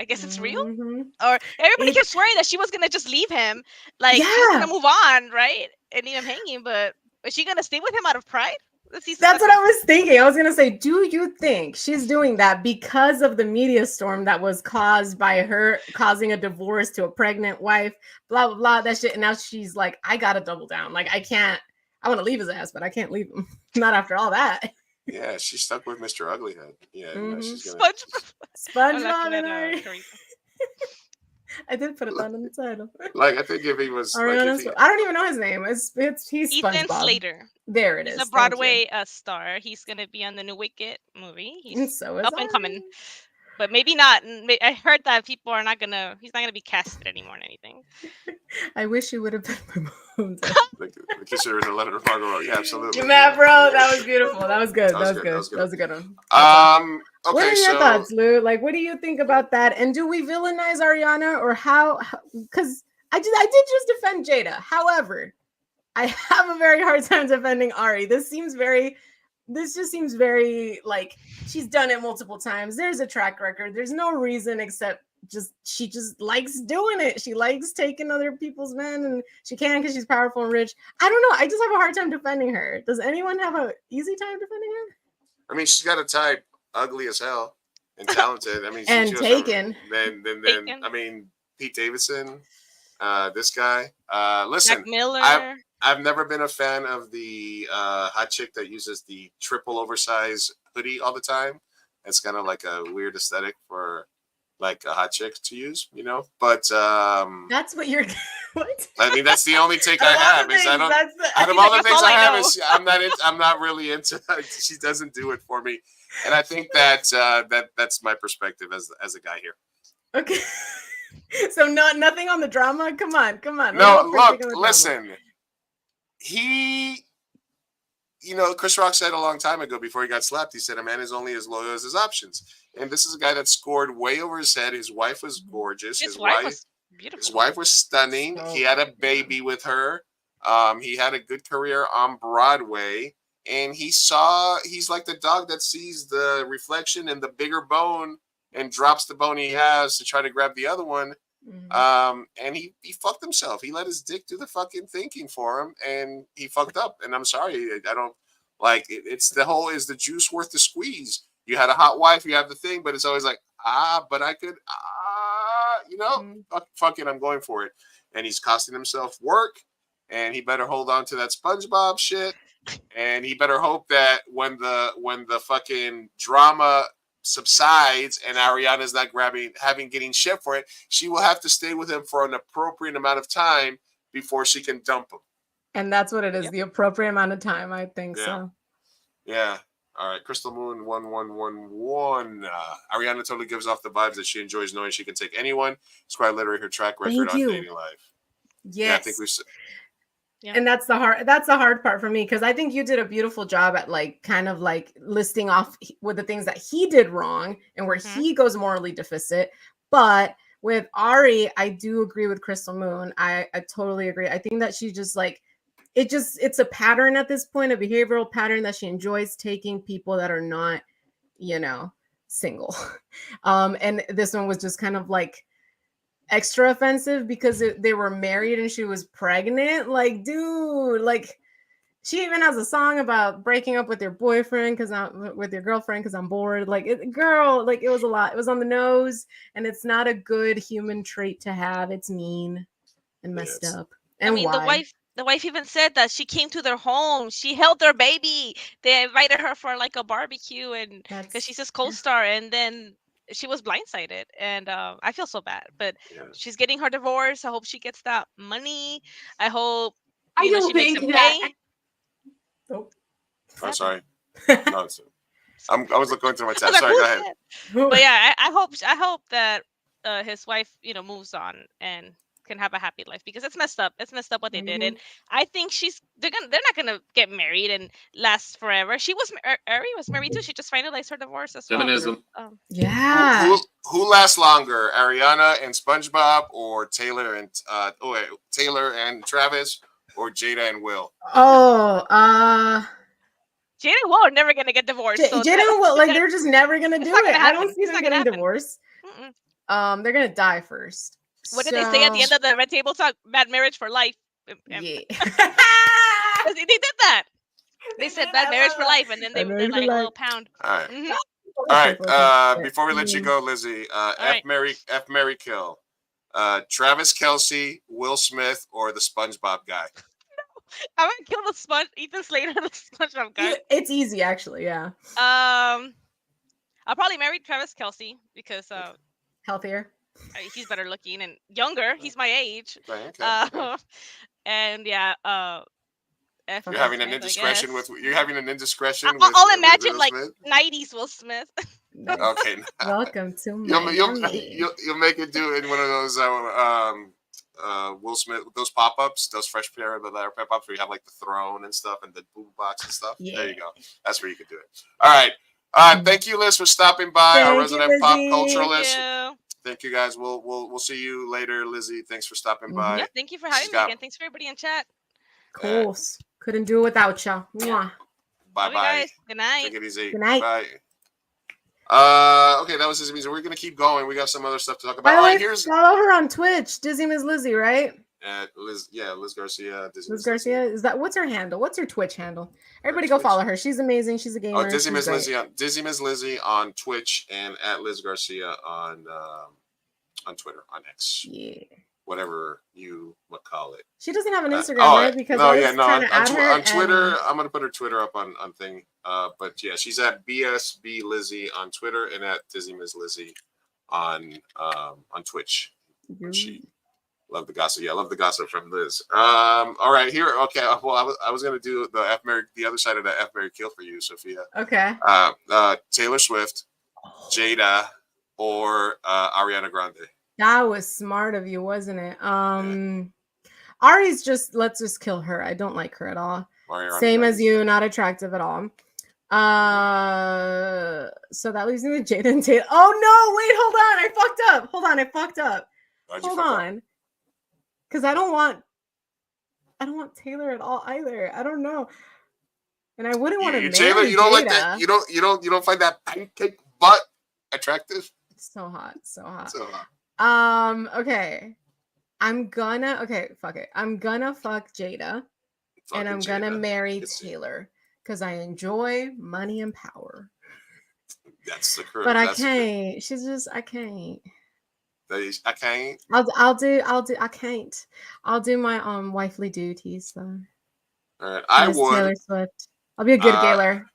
guess it's real. Or everybody kept swearing that she was gonna just leave him, like she was gonna move on, right, and leave him hanging. But is she gonna stay with him out of pride? That's what I was thinking. I was gonna say, do you think she's doing that because of the media storm that was caused by her causing a divorce to a pregnant wife, blah blah blah, that shit? And now she's like, I gotta double down. Like, I can't. I want to leave his ass, but I can't leave him. Not after all that. Yeah, she's stuck with Mr. Uglyhead. Yeah, she's gonna... SpongeBob and Ari. I did put it down in the title. Like, I think if he was, I don't even know his name. He's Ethan SpongeBob. Slater. There it is. He's a Broadway star. He's gonna be on the new Wicked movie. He's up and coming. But maybe not. I heard that people are not gonna. He's not gonna be casted anymore or anything. I wish you would have been removed. Considering the letter of Margot. Yeah, absolutely. You mad, bro? That was beautiful. That was good. That was good. That was a good one. Okay, what are your thoughts, Lou? Like, what do you think about that? And do we villainize Ariana or how? Because I did just defend Jada. However, I have a very hard time defending Ari. This just seems very like she's done it multiple times. There's a track record. There's no reason except she just likes doing it. She likes taking other people's men, and she can because she's powerful and rich. I don't know. I just have a hard time defending her. Does anyone have an easy time defending her? I mean, she's got a type, ugly as hell and talented. I mean, and taken. Then I mean, Pete Davidson, this guy. Listen, Jack Miller. I've never been a fan of the hot chick that uses the triple oversized hoodie all the time. It's kind of like a weird aesthetic for like a hot chick to use, But that's what you're. What? I mean, that's the only take I have. Is out of all the things I have, is I'm not really into. She doesn't do it for me, and I think that's my perspective as a guy here. Okay. So nothing on the drama. Come on. No, look, listen. Chris Rock said a long time ago before he got slapped, he said a man is only as loyal as his options. And this is a guy that scored way over his head. His wife was gorgeous. His wife was beautiful. His wife was stunning. He had a baby with her. He had a good career on Broadway. And he's like the dog that sees the reflection in the bigger bone and drops the bone he has to try to grab the other one. And he fucked himself. He let his dick do the fucking thinking for him, and he fucked up. And I'm sorry, I don't like it. It's the whole, is the juice worth the squeeze? You had a hot wife, you have the thing, but it's always like, but I could, fuck it, I'm going for it. And he's costing himself work, and he better hold on to that SpongeBob shit, and he better hope that when the fucking drama subsides and Ariana's not getting shit for it, she will have to stay with him for an appropriate amount of time before she can dump him. And that's what it is, the appropriate amount of time, I think. So. Yeah. All right. Crystal Moon 1111. Ariana totally gives off the vibes that she enjoys knowing she can take anyone. It's quite literally her track record on dating life. Yes. Yeah, I think we. Yeah. And that's the hard part for me, because I think you did a beautiful job at like kind of like listing off with the things that he did wrong and where he goes morally deficit. But with Ari, I do agree with Crystal Moon. I totally agree. I think that she just like it's a pattern at this point, a behavioral pattern that she enjoys taking people that are not, single. And this one was just kind of like extra offensive because they were married and she was pregnant. Like, dude, like she even has a song about breaking up with your boyfriend with your girlfriend because I'm bored. Like, girl, like it was a lot. It was on the nose, and it's not a good human trait to have. It's mean, and messed Yes. up. And I mean, why? the wife even said that she came to their home. She held their baby. They invited her for like a barbecue, and because she's his co-star, and then she was blindsided. And I feel so bad, but Yeah. she's getting her divorce. I hope she gets that money. I hope I she don't makes think him that. pay. Oh, I'm sorry. No, I was going through my I was tab. like, Sorry, "Who go ahead. said?" But yeah, I hope that his wife, moves on and can have a happy life, because it's messed up. It's messed up what they did, and I think they're not gonna get married and last forever. She was Ari was married too. She just finalized her divorce as well. Feminism. Yeah. Who lasts longer, Ariana and SpongeBob, or Taylor and Taylor and Travis, or Jada and Will? Oh, Jada and Will are never gonna get divorced. So Jada and Will, like they're just never gonna do not it. gonna I don't happen. see It's them not gonna getting happen. divorced. Mm-mm. They're gonna die first. What did they say at the end of the Red Table Talk? Bad marriage for life. Yeah. They did that. They said bad marriage for life, and then they're like a little pound. All right. Mhm. All right. Before we let you go, Lizzie, right. F Mary Kill. Travis Kelce, Will Smith, or the SpongeBob guy? I'm gonna kill the sponge. Ethan Slater, the SpongeBob guy. It's easy, actually. Yeah. I'll probably marry Travis Kelce because Healthier. he's better looking and younger. He's my age. Okay. And yeah, You're having an indiscretion with. You're having an indiscretion. I'll imagine Will like Smith? 90s Will Smith. Okay. Welcome to Miami. You'll make it do in one of those Will Smith, those pop-ups, those fresh pair of pop-ups where you have like the throne and stuff and the boom box and stuff. Yeah. There you go. That's where you could do it. All right. Thank you, Liz, for stopping by. Our resident pop culturalist. Thank you, guys. We'll see you later, Lizzie. Thanks for stopping by. Yeah, thank you for having me again. Thanks for everybody in chat. Of course. Couldn't do it without you. Mwah. Bye bye. Good night. Take it easy. Good night. Bye. Okay, that was his music. We're gonna keep going. We got some other stuff to talk about. By the way, Here's follow her on Twitch. Dizzy Miss Lizzie, right? Liz Garcia. Liz Garcia. Is that what's her handle? What's her Twitch handle? Everybody go follow her. She's amazing. She's a gamer. Oh, Dizzy Miss Lizzie on Twitch and at Liz Garcia on Twitter, on X. Yeah. Whatever you would call it. She doesn't have an Instagram, right? Because on Twitter, I'm gonna put her Twitter up on thing. But yeah, she's at BSB Lizzie on Twitter and at Dizzy Miss Lizzie on Twitch. She love the gossip. Yeah, I love the gossip from Liz. All right, here. Okay, well, I was gonna do the other side of the F Mary Kill for you, Sophia. Okay. Taylor Swift, Jada, or Ariana Grande. That was smart of you, wasn't it? Ari's let's just kill her. I don't like her at all. Same as you, not attractive at all. So that leaves me with Jada and Taylor. Oh no, wait, hold on. I fucked up. Hold on. Because I don't want Taylor at all either. I don't know. And I wouldn't want to marry Taylor, you don't like that. You don't find that pancake butt attractive? So hot. Okay, Okay. Fuck it. I'm gonna fuck Jada. And I'm gonna marry Taylor. Because I enjoy money and power. That's the correct. But I can't. She's just I can't. I can't. I can't. I'll do my wifely duties though. All right. I would Taylor Swift. I'll be a good galer.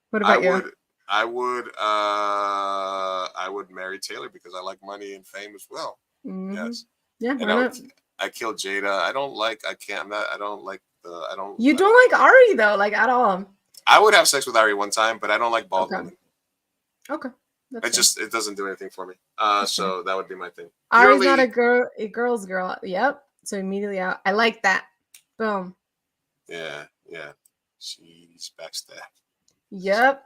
What about you? I would marry Taylor because I like money and fame as well. Mm-hmm. Yes. Yeah. I killed Jada. I don't like You don't like Ari though, like at all. I would have sex with Ari one time, but I don't like bald women. Okay. It doesn't do anything for me. So that would be my thing. Ari's not a girl's girl. Yep. So immediately out. I like that. Boom. Yeah. She's backstab. Yep.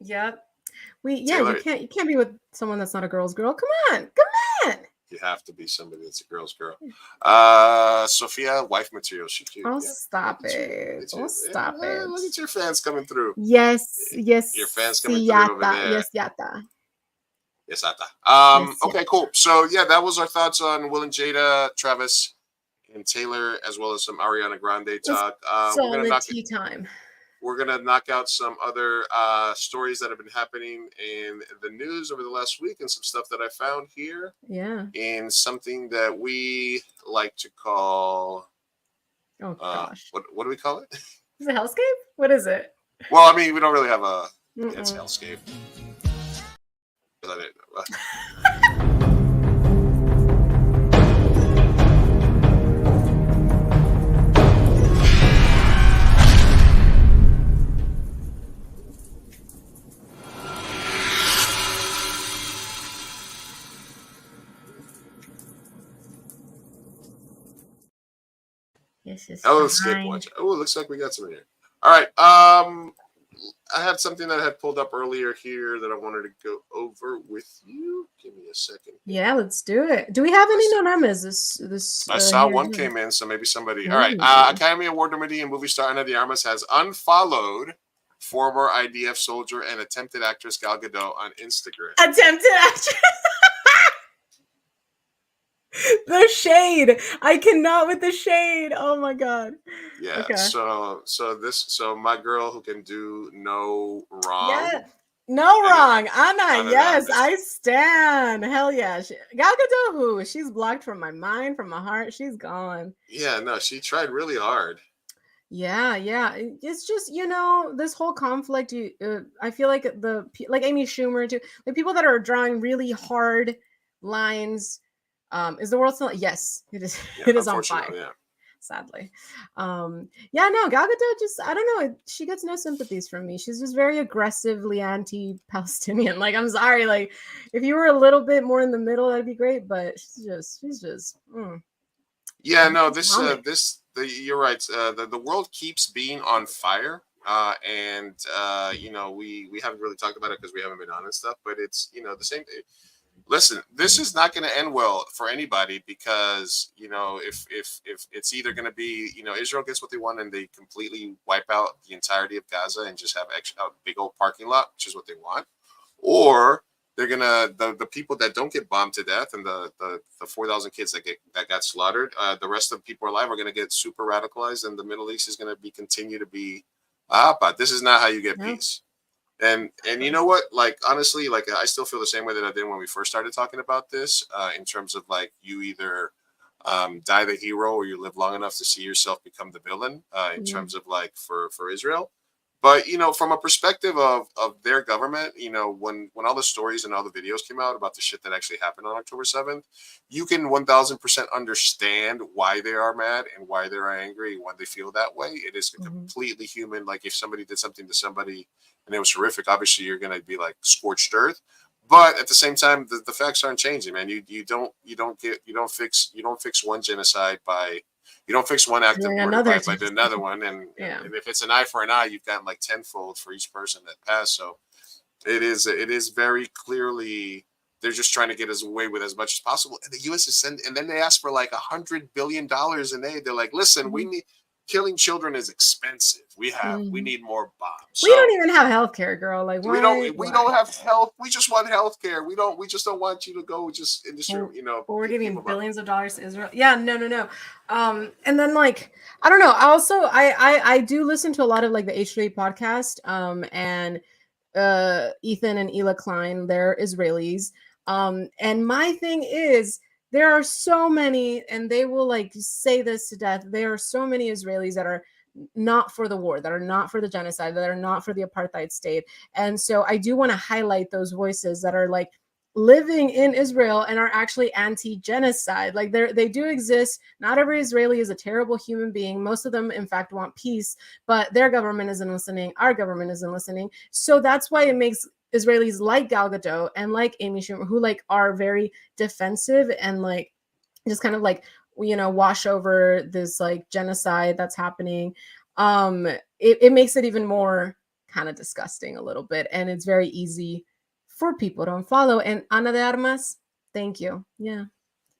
You can't be with someone that's not a girl's girl. Come on. You have to be somebody that's a girl's girl. Sophia, wife material. Stop it. Stop it. Look at your fans coming through. Yes. Your fans coming through over there. Yes, yata. Yes, yata. Okay, cool. So yeah, that was our thoughts on Will and Jada, Travis, and Taylor, as well as some Ariana Grande talk. Solid tea time. we're gonna knock out some other stories that have been happening in the news over the last week, and some stuff that I found here. Yeah. In something that we like to call. Oh gosh. What do we call it? Is it hellscape? What is it? Well, I mean, we don't really have a. It's hellscape. Yes, Oh, skip watch. Oh, it looks like we got some in here. All right. I had something that I had pulled up earlier here that I wanted to go over with you. Give me a second. Yeah, let's do it. Do we have any nonamas? This I saw one came in, so maybe somebody. All right. Academy Award nominee and movie star Ana de Armas has unfollowed former IDF soldier and attempted actress Gal Gadot on Instagram. Attempted actress. The shade. I cannot with the shade. Oh my god. Yeah. Okay. So my girl who can do no wrong. Yeah. No wrong. Anna, yes, I stand. Hell yeah. Gal Gadot, who? She's blocked from my mind, from my heart. She's gone. Yeah, no, she tried really hard. Yeah. It's just, this whole conflict. I feel like like Amy Schumer too, like people that are drawing really hard lines. Is the world still? Yes, it is. Yeah, it is on fire. Yeah. Sadly. Yeah, no, Gal Gadot just, I don't know. She gets no sympathies from me. She's just very aggressively anti-Palestinian. Like, I'm sorry. Like, if you were a little bit more in the middle, that'd be great. But she's just. Yeah, no, you're right. The world keeps being on fire. And we haven't really talked about it because we haven't been on and stuff, but it's, the same thing. Listen, this is not going to end well for anybody because, if it's either going to be, Israel gets what they want and they completely wipe out the entirety of Gaza and just have a big old parking lot, which is what they want, or they're going to, the people that don't get bombed to death and the 4,000 kids that got slaughtered, the rest of the people alive are going to get super radicalized, and the Middle East is going to continue to be, but this is not how you get peace. And you know what? Like, honestly, like, I still feel the same way that I did when we first started talking about this, in terms of, like, you either die the hero or you live long enough to see yourself become the villain, in terms of, like, for Israel. But, from a perspective of their government, when all the stories and all the videos came out about the shit that actually happened on October 7th, you can 1000% understand why they are mad and why they're angry, when they feel that way. It is completely human. Like, if somebody did something to somebody and it was horrific, obviously you're going to be like scorched earth. But at the same time, the facts aren't changing, man. You don't fix one genocide by, you don't fix one act of murder by another one. And if it's an eye for an eye, you've gotten like tenfold for each person that passed. So it is very clearly, they're just trying to get us away with as much as possible. And the U.S. is and then they ask for like $100 billion in aid. They're like, listen, killing children is expensive. We need more bombs. We don't even have healthcare, girl. Like, we don't have health. We just want healthcare. We just don't want you to go just in this room, we're giving billions of dollars to Israel. Yeah, no. And then, like, I don't know. I do listen to a lot of like the H3 podcast. And Ethan and Ela Klein, they're Israelis. And my thing is, there are so many, and they will like say this to death, there are so many Israelis that are not for the war, that are not for the genocide, that are not for the apartheid state. And so I do want to highlight those voices that are like living in Israel and are actually anti-genocide. Like, they do exist. Not every Israeli is a terrible human being. Most of them, in fact, want peace, but their government isn't listening. Our government isn't listening. So that's why it makes Israelis like Gal Gadot and like Amy Schumer, who like are very defensive and like just kind of like, wash over this like genocide that's happening. It makes it even more kind of disgusting a little bit, and it's very easy for people to unfollow. And Ana de Armas, thank you. Yeah,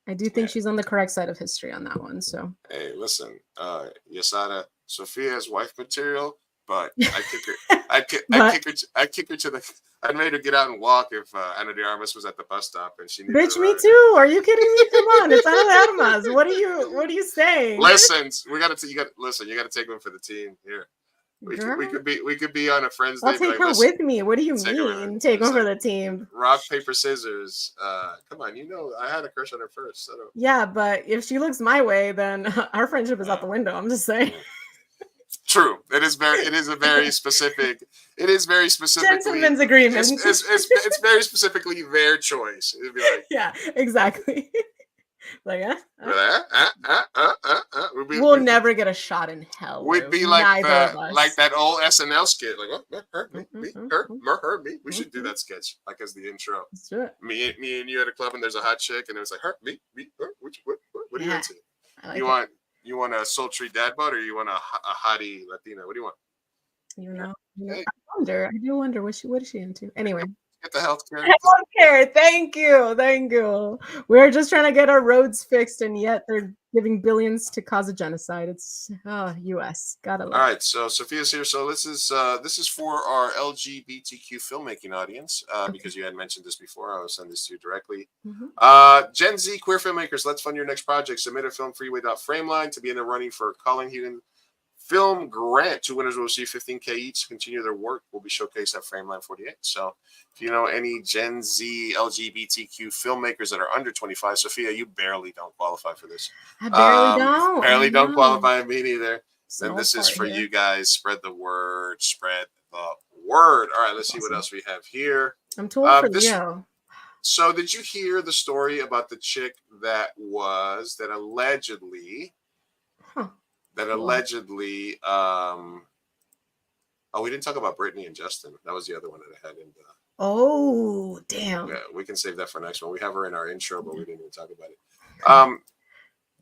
I do think she's on the correct side of history on that one. So hey, listen, Yasada, Sophia's wife material, but I kick her to the. I made her get out and walk if Ana de Armas was at the bus stop and she. Bitch, me too. Are you kidding me? Come on, it's Ana de Armas. What are you saying? Listen, you got to take one for the team here. We Girl, could be on a friend's day. I'll take her with me. What do you mean? Take over the team. Rock, paper, scissors. Come on, you know I had a crush on her first. So Yeah, but if she looks my way, then our friendship is out the window. I'm just saying. True. It is a very specific. It is very specifically. Gentlemen's agreement. It's very specifically their choice. It'd be like. Yeah, exactly. Like, we'll never get a shot in hell. We'd be like that old SNL skit, like hurt me, hurt me. We should do that sketch, like as the intro. Let's do it. Me and you at a club, and there's a hot chick, and it was like hurt me. What are you into? You want a sultry dad bod, or you want a hottie Latina? What do you want? You know, I do wonder what is she into? Anyway. Get the healthcare. Healthcare. Thank you. We're just trying to get our roads fixed, and yet they're giving billions to cause a genocide. It's U.S. Gotta love. All right, so Sophia's here. So this is for our LGBTQ filmmaking audience because you had mentioned this before. I will send this to you directly. Gen Z queer filmmakers, let's fund your next project. Submit a film freeway.frameline to be in the running for Colin Hughan Film Grant. 2 winners will receive $15K each to continue their work. Will be showcased at Frameline 48. So if you know any Gen Z LGBTQ filmmakers that are under 25, Sophia, you barely don't qualify for this. I barely don't. Barely don't qualify. Me neither. Then this is for you guys. Spread the word. Spread the word. All right, let's see what else we have here. I'm too old for Leo. So did you hear the story about the chick that allegedly we didn't talk about Brittany and Justin. That was the other one that I had in the oh damn. Yeah, we can save that for next one. We have her in our intro, but we didn't even talk about it.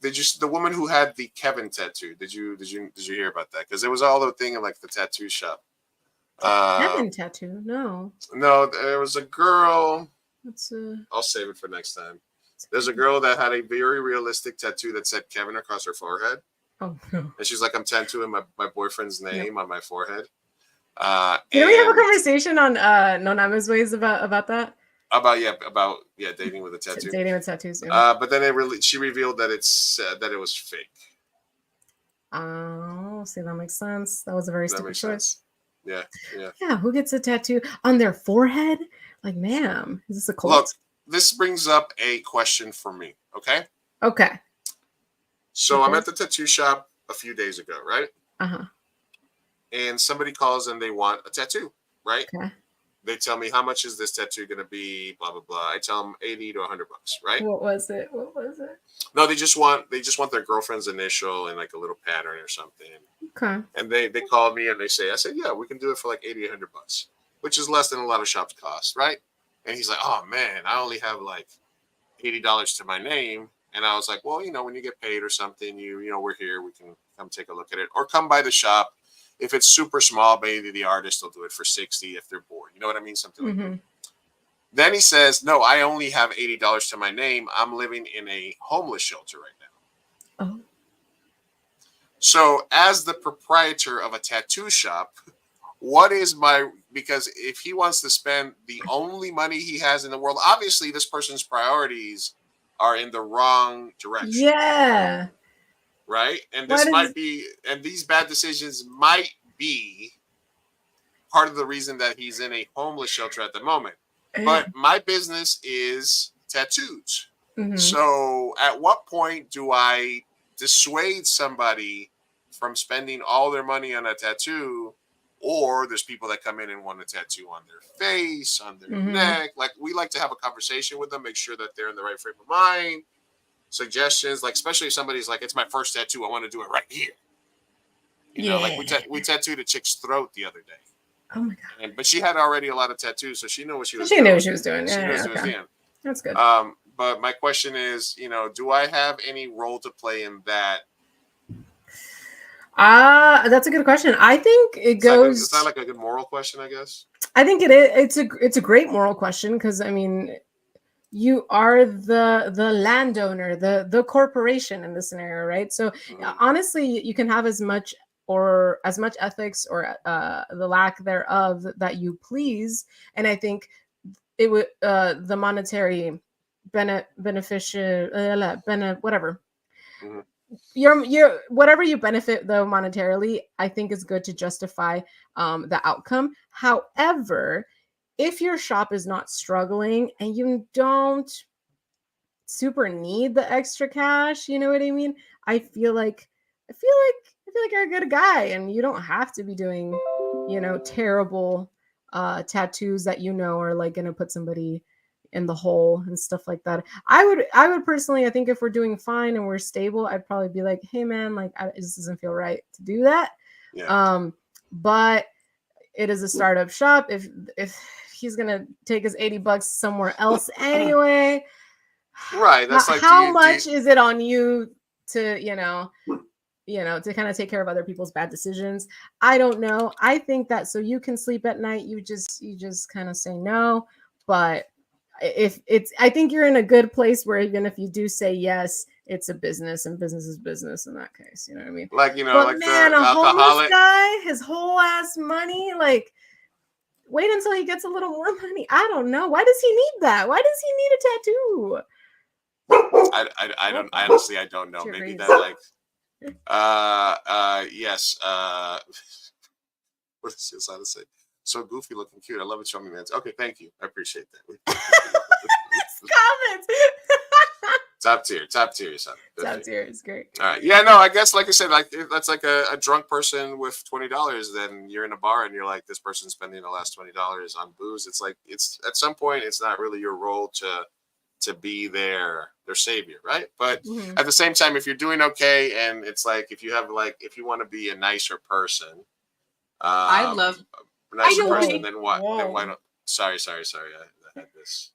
Did you the woman who had the Kevin tattoo? Did you hear about that? Because there was all the thing in like the tattoo shop. Kevin tattoo? No, there was a girl. I'll save it for next time. There's a girl that had a very realistic tattoo that said Kevin across her forehead. Oh no. And she's like, I'm tattooing my boyfriend's name on my forehead. Can we have a conversation on non-Nama's ways about that? About dating with a tattoo. Dating with tattoos. Yeah. But then she revealed that that it was fake. Oh, see, that makes sense. That was a very stupid choice. Yeah. Yeah, who gets a tattoo on their forehead? Like, ma'am, is this a cult? Look, this brings up a question for me, okay? Okay. So I'm at the tattoo shop a few days ago, right? Uh-huh. And somebody calls and they want a tattoo, right? Okay. They tell me, how much is this tattoo going to be? Blah, blah, blah. I tell them $80 to $100, right? What was it? No, they just want their girlfriend's initial and like a little pattern or something. Okay. And they called me and I said, yeah, we can do it for like $80, $100, which is less than a lot of shops cost, right? And he's like, oh man, I only have like $80 to my name. And I was like, well, when you get paid or something, we're here. We can come take a look at it or come by the shop. If it's super small, maybe the artist will do it for $60 if they're bored. You know what I mean? Something like that. Then he says, no, I only have $80 to my name. I'm living in a homeless shelter right now. Oh. So as the proprietor of a tattoo shop, because if he wants to spend the only money he has in the world, obviously this person's priorities are in the wrong direction. Yeah. Right? And these bad decisions might be part of the reason that he's in a homeless shelter at the moment. But my business is tattoos. So at what point do I dissuade somebody from spending all their money on a tattoo? Or there's people that come in and want a tattoo on their face, on their neck. Like, we like to have a conversation with them, make sure that they're in the right frame of mind. Suggestions, like, especially if somebody's like, it's my first tattoo, I want to do it right here. Like we tattooed a chick's throat the other day. Oh my god! But she had already a lot of tattoos, so she knew what she was. She knew what she was doing. She knew what she was doing. That's good. But my question is, do I have any role to play in that? That's a good question. I think it goes. It's not like a good moral question, I guess. I think it is. It's a great moral question because you are the landowner, the corporation in this scenario, right? So honestly, you can have as much ethics or the lack thereof that you please, and I think it would the monetary whatever you're whatever you benefit though monetarily, I think is good to justify the outcome. However, if your shop is not struggling and you don't super need the extra cash, you know what I mean? I feel like you're a good guy and you don't have to be doing, terrible tattoos that are like gonna put somebody in the hole and stuff like that. I would personally, I think if we're doing fine and we're stable, I'd probably be like, hey man, like this doesn't feel right to do that. Yeah. But it is a startup shop. If he's gonna take his $80 somewhere else anyway, right? That's like how much is it on you to to kind of take care of other people's bad decisions? I don't know. I think that so you can sleep at night, you just kind of say no. But if it's, I think you're in a good place where even if you do say yes, it's a business and business is business in that case. You know what I mean? Like, but like man, the a homeless alcoholic guy, his whole ass money, like wait until he gets a little more money. I don't know. Why does he need that? Why does he need a tattoo? I honestly don't know. Maybe that like yes what is this? How to say? So goofy looking cute. I love it. Show me, man. Okay, thank you. I appreciate that. Comments. Top tier, son. Top tier is great. All right. Yeah, no, I guess like I said, like if that's like a drunk person with $20, then you're in a bar and you're like, this person's spending the last $20 on booze. It's like it's at some point it's not really your role to be their savior, right? But at the same time, if you're doing okay and it's like if you want to be a nicer person, I love a nicer person, then what? Then why not? Sorry. I had this.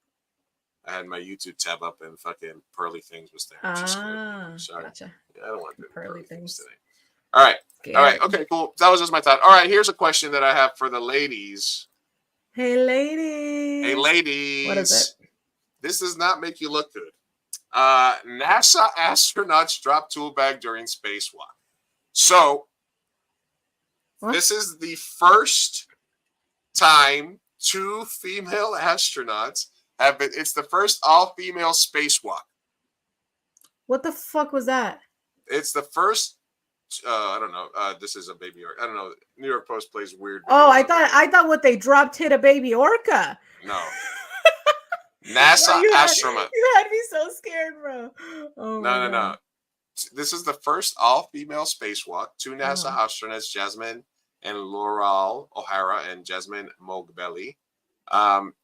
I had my YouTube tab up and fucking pearly things was there. Sorry. Gotcha. Yeah, I don't want to do pearly things today. All right. All right. Okay, cool. That was just my thought. All right. Here's a question that I have for the ladies. Hey, ladies. What is it? This does not make you look good. NASA astronauts drop tool bag during spacewalk. So, this is the first time 2 female astronauts it's the first all-female spacewalk. What the fuck was that? It's the first. I don't know. This is a baby orca. I don't know. New York Post plays weird. Oh, I thought what they dropped hit a baby orca. No. NASA astronaut. You had me so scared, bro. Oh, no. This is the first all-female spacewalk. 2 NASA astronauts, Jasmine and Laurel O'Hara and Jasmine Mogbelli.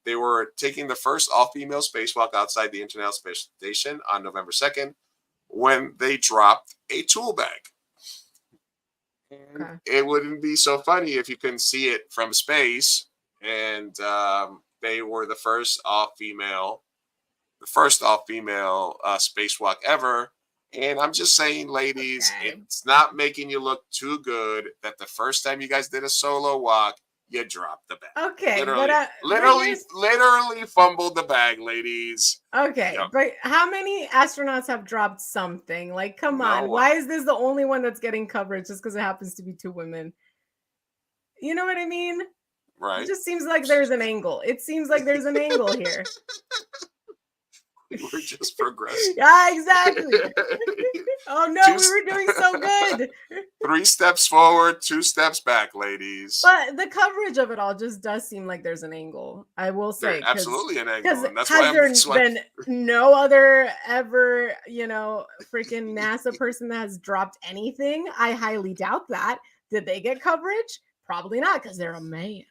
They were taking the first all-female spacewalk outside the International Space Station on November 2nd when they dropped a tool bag. And it wouldn't be so funny if you couldn't see it from space. And they were the first all-female spacewalk ever. And I'm just saying, ladies, it's not making you look too good that the first time you guys did a solo walk, you dropped the bag. Okay, literally fumbled the bag, ladies. Okay, yep. But how many astronauts have dropped something? Like, come on, why is this the only one that's getting coverage just because it happens to be 2 women? You know what I mean? Right. It just seems like there's an angle. It seems like there's an angle here. We're just progressing. Yeah, exactly. Oh no, we were doing so good. 3 steps forward, 2 steps back, ladies. But the coverage of it all just does seem like there's an angle. I will say, absolutely an angle. And that's has there been no other ever, freaking NASA person that has dropped anything? I highly doubt that. Did they get coverage? Probably not, because they're a man.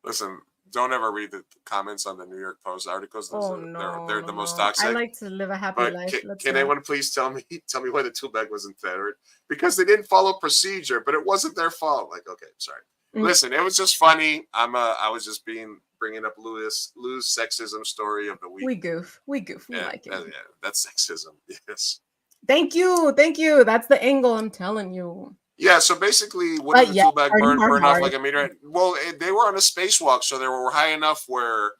Listen. Don't ever read the comments on the New York Post articles. They're the most toxic. I like to live a happy life. Can anyone please tell me why the tool bag wasn't tethered? Because they didn't follow procedure, but it wasn't their fault. Like, okay, sorry. Listen, it was just funny. I was just bringing up Lou's sexism story of the week. We goof. We like it. Yeah, that's sexism. Yes. Thank you. That's the angle I'm telling you. Yeah, so basically, what did the tool bag burn off like a meteorite? Well, they were on a spacewalk, so they were high enough where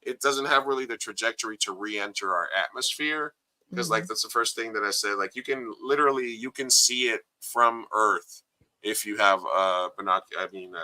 it doesn't have really the trajectory to re-enter our atmosphere. Because, like, that's the first thing that I said. Like, you can see it from Earth if you have a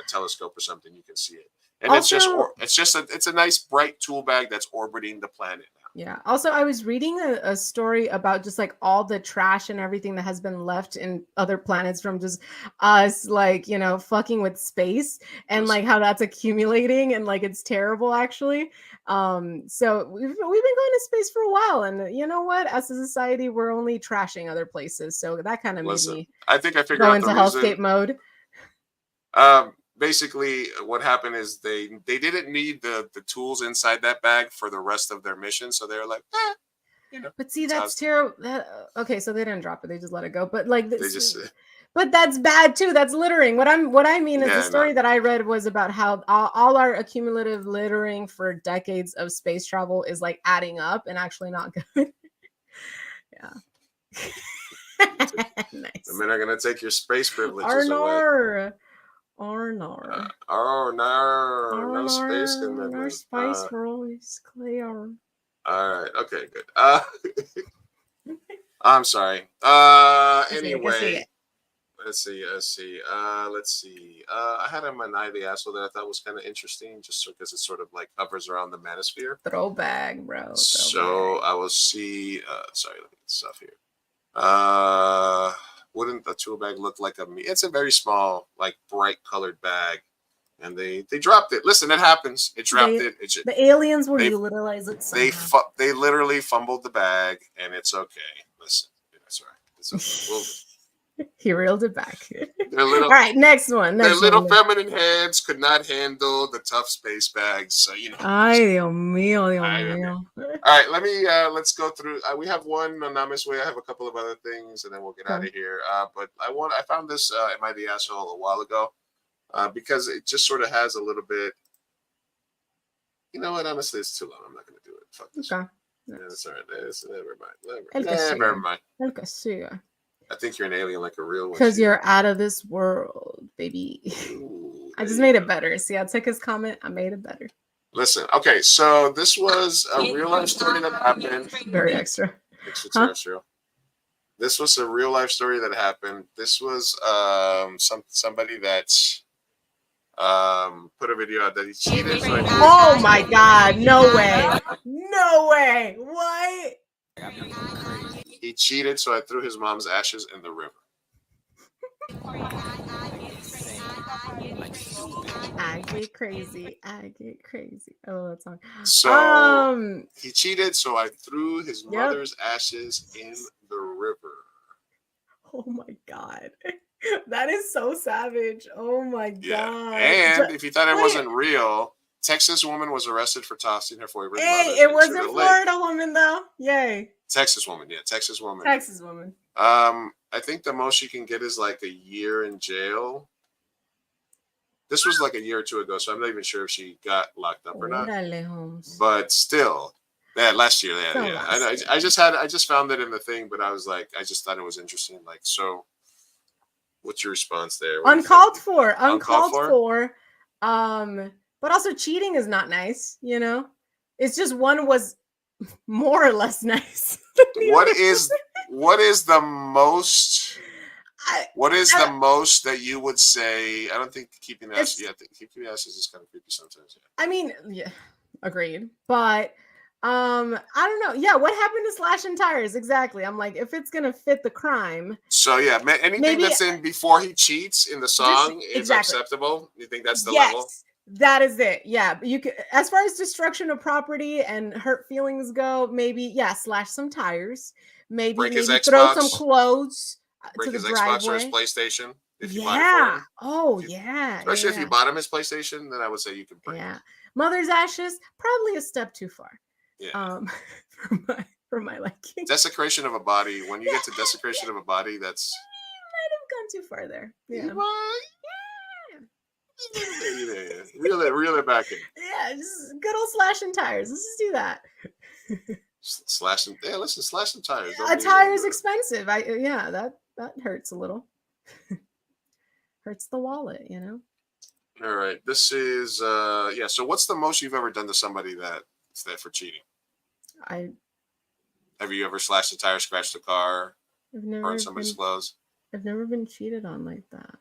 telescope or something. You can see it, and also, it's a nice bright tool bag that's orbiting the planet now. Yeah. Also, I was reading a story about just like all the trash and everything that has been left in other planets from just us, like, you know, fucking with space and like how that's accumulating and like it's terrible actually. So we've been going to space for a while, and you know what? As a society, we're only trashing other places. So that kind of made me I think I figured go out into the hellscape reason. mode. Basically, what happened is they didn't need the tools inside that bag for the rest of their mission, so they were like, you know. But see, that's terrible. Okay, so they didn't drop it; they just let it go. But like They this, just. but that's bad too. That's littering. What I mean is Yeah, the story that I read was about how all our accumulative littering for decades of space travel is like adding up and actually not good. Yeah. Nice. The men are gonna take your space privileges Arnor. away. Arnor. No space commitment. No space rules clear. All right. Okay. Good. I'm sorry. Anyway, let's see. I had a Manai asshole that I thought was kind of interesting, just because it sort of like hovers around the manosphere. Throwback, bro. So I will see. Sorry, let me get stuff here. Wouldn't the tool bag look like a me? It's a very small, like bright colored bag, and they dropped it. Listen, it happens. It dropped it. The aliens will utilize it somehow. They literally fumbled the bag, and it's okay. Listen, that's all right. It's okay. He reeled it back. All right, next one. Their little feminine hands could not handle the tough space bags, so you know. Ay, Dios mío, Dios mío. All right, let's go through. We have one anonymous way. I have a couple of other things, and then we'll get out of here. But I found this Am I the Asshole a while ago, because it just sort of has a little bit. You know what? Honestly, it's too long. I'm not going to do it. Fuck this. Okay. Yeah, that's all right. Never mind. I think you're an alien, like a real one. Because you're out of this world, baby. Ooh, I just made it better. See, I took his comment. I made it better. Listen, okay, so this was a real life story that happened. Very Extraterrestrial. This was a real life story that happened. This was somebody that put a video out that he cheated. Oh my God! No way! No way! What? He cheated, so I threw his mom's ashes in the river. I get crazy. Oh, that song. So he cheated, so I threw his mother's ashes in the river. Oh my God. That is so savage. Oh my God. And if you thought it wasn't real, Texas woman was arrested for tossing her favorite mother. Hey, it wasn't Florida woman though. Yay. Texas woman, yeah, Texas woman. I think the most you can get is like a year in jail. This was like a year or two ago, so I'm not even sure if she got locked up or not. But still, last year, I just found it in the thing, but I was like, I just thought it was interesting. Like, so, what's your response there? Uncalled for. But also cheating is not nice, you know. It's just one was more or less nice. What is the most? What is the most that you would say? I don't think keeping ashes. Yeah, keeping ashes is kind of creepy sometimes. Yeah. I mean, yeah, agreed. But I don't know. Yeah, what happened to slashing tires? Exactly. I'm like, if it's gonna fit the crime. So yeah, anything that's in before he cheats in the song is acceptable. You think that's the level? That is it. Yeah, you could, as far as destruction of property and hurt feelings go, maybe slash some tires. Maybe throw some clothes break to the his driveway. Xbox or his PlayStation. If you bought it for him. Especially if you yeah. bought him his PlayStation, then I would say you can bring it. Mother's ashes, probably a step too far. Yeah. For my liking. Desecration of a body. When you get to desecration of a body, that's might have gone too far there. Yeah. Reel it back in. Yeah, just good old slashing tires. Let's just do that. Slash some tires. A tire is expensive. That hurts a little. Hurts the wallet, you know. All right. This is so what's the most you've ever done to somebody that's for cheating? Have you ever slashed a tire, scratched a car, burned somebody's clothes? I've never been cheated on like that.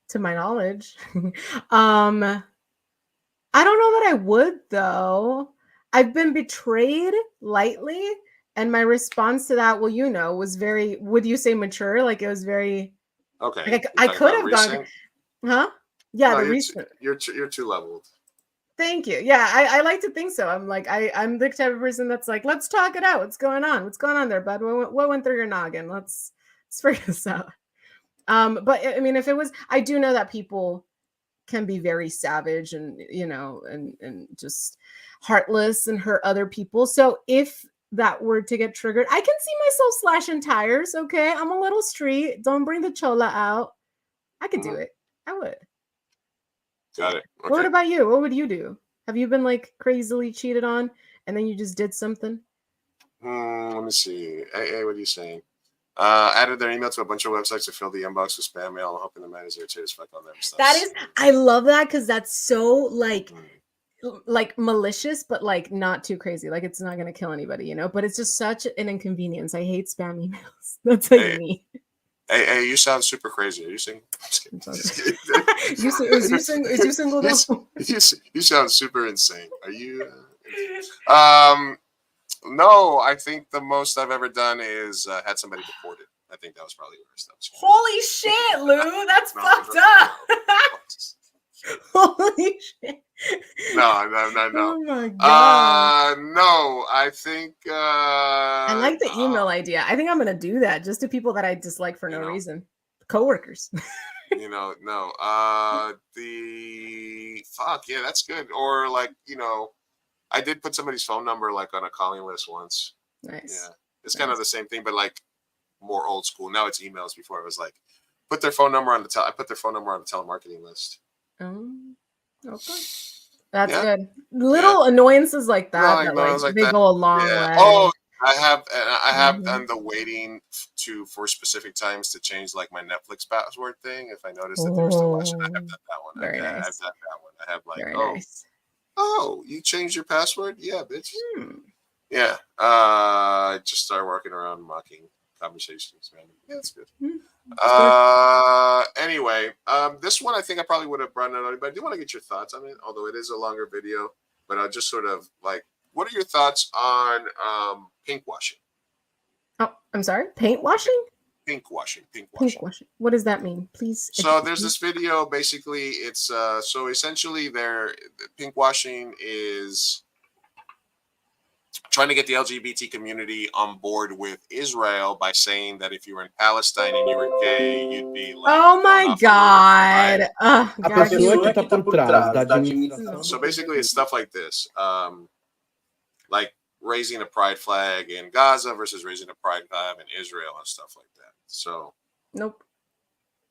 To my knowledge. I don't know that I would though. I've been betrayed lightly, and my response to that, well, you know, was very, would you say mature? Like it was very Okay. like I could have gone, huh? Yeah, No, the you're recent. you're too leveled. Thank you. Yeah, I like to think so. I'm like I'm the type of person that's like, let's talk it out. What's going on? What's going on there, bud? What went through your noggin? Let's figure this out. But I mean, if it was, I do know that people can be very savage and you know and just heartless and hurt other people. So if that were to get triggered, I can see myself slashing tires. Okay, I'm a little street. Don't bring the chola out. I could do it. I would. Got it. Okay. What about you? What would you do? Have you been like crazily cheated on and then you just did something? Let me see. Hey, what are you saying? Added their email to a bunch of websites to fill the inbox with spam mail. I'm hoping the man is irritated as fuck on them stuff. That is, I love that because that's so like malicious, but like not too crazy. Like it's not gonna kill anybody, you know. But it's just such an inconvenience. I hate spam emails. That's like me. Hey, you sound super crazy. Are you single? Is you single now? You sound super insane. Are you? No, I think the most I've ever done is had somebody deported. I think that was probably worse. Holy shit, Lou, that's fucked up. Holy shit. No. Oh my god. No, I think I like the email idea. I think I'm gonna do that just to people that I dislike for no reason. Coworkers. No. The fuck, yeah, that's good. Or like, I did put somebody's phone number like on a calling list once. Nice. Yeah. It's kind of the same thing, but like more old school. Now it's emails. Before it was like put their phone number on I put their phone number on the telemarketing list. Okay. That's good. Little annoyances like that, they go a long way. Oh, I have done the waiting for specific times to change like my Netflix password thing. If I notice that there's still watching, I have done that one. Very nice. I've done that one. I have like, very nice. Oh, you changed your password? Yeah, bitch. Yeah. I just started working around mocking conversations, man. Yeah, that's good. Anyway, this one I think I probably would have brought it on, but I do want to get your thoughts on it, although it is a longer video. But I'll just sort of like, what are your thoughts on pink washing? Oh, I'm sorry, paint washing? Pink washing. What does that mean? Please. So there's this video. Basically, it's so essentially, pink washing is trying to get the LGBT community on board with Israel by saying that if you were in Palestine and you were gay, you'd be like, oh my god. So basically, it's stuff like this, like raising a pride flag in Gaza versus raising a pride flag in Israel and stuff like that. So, nope.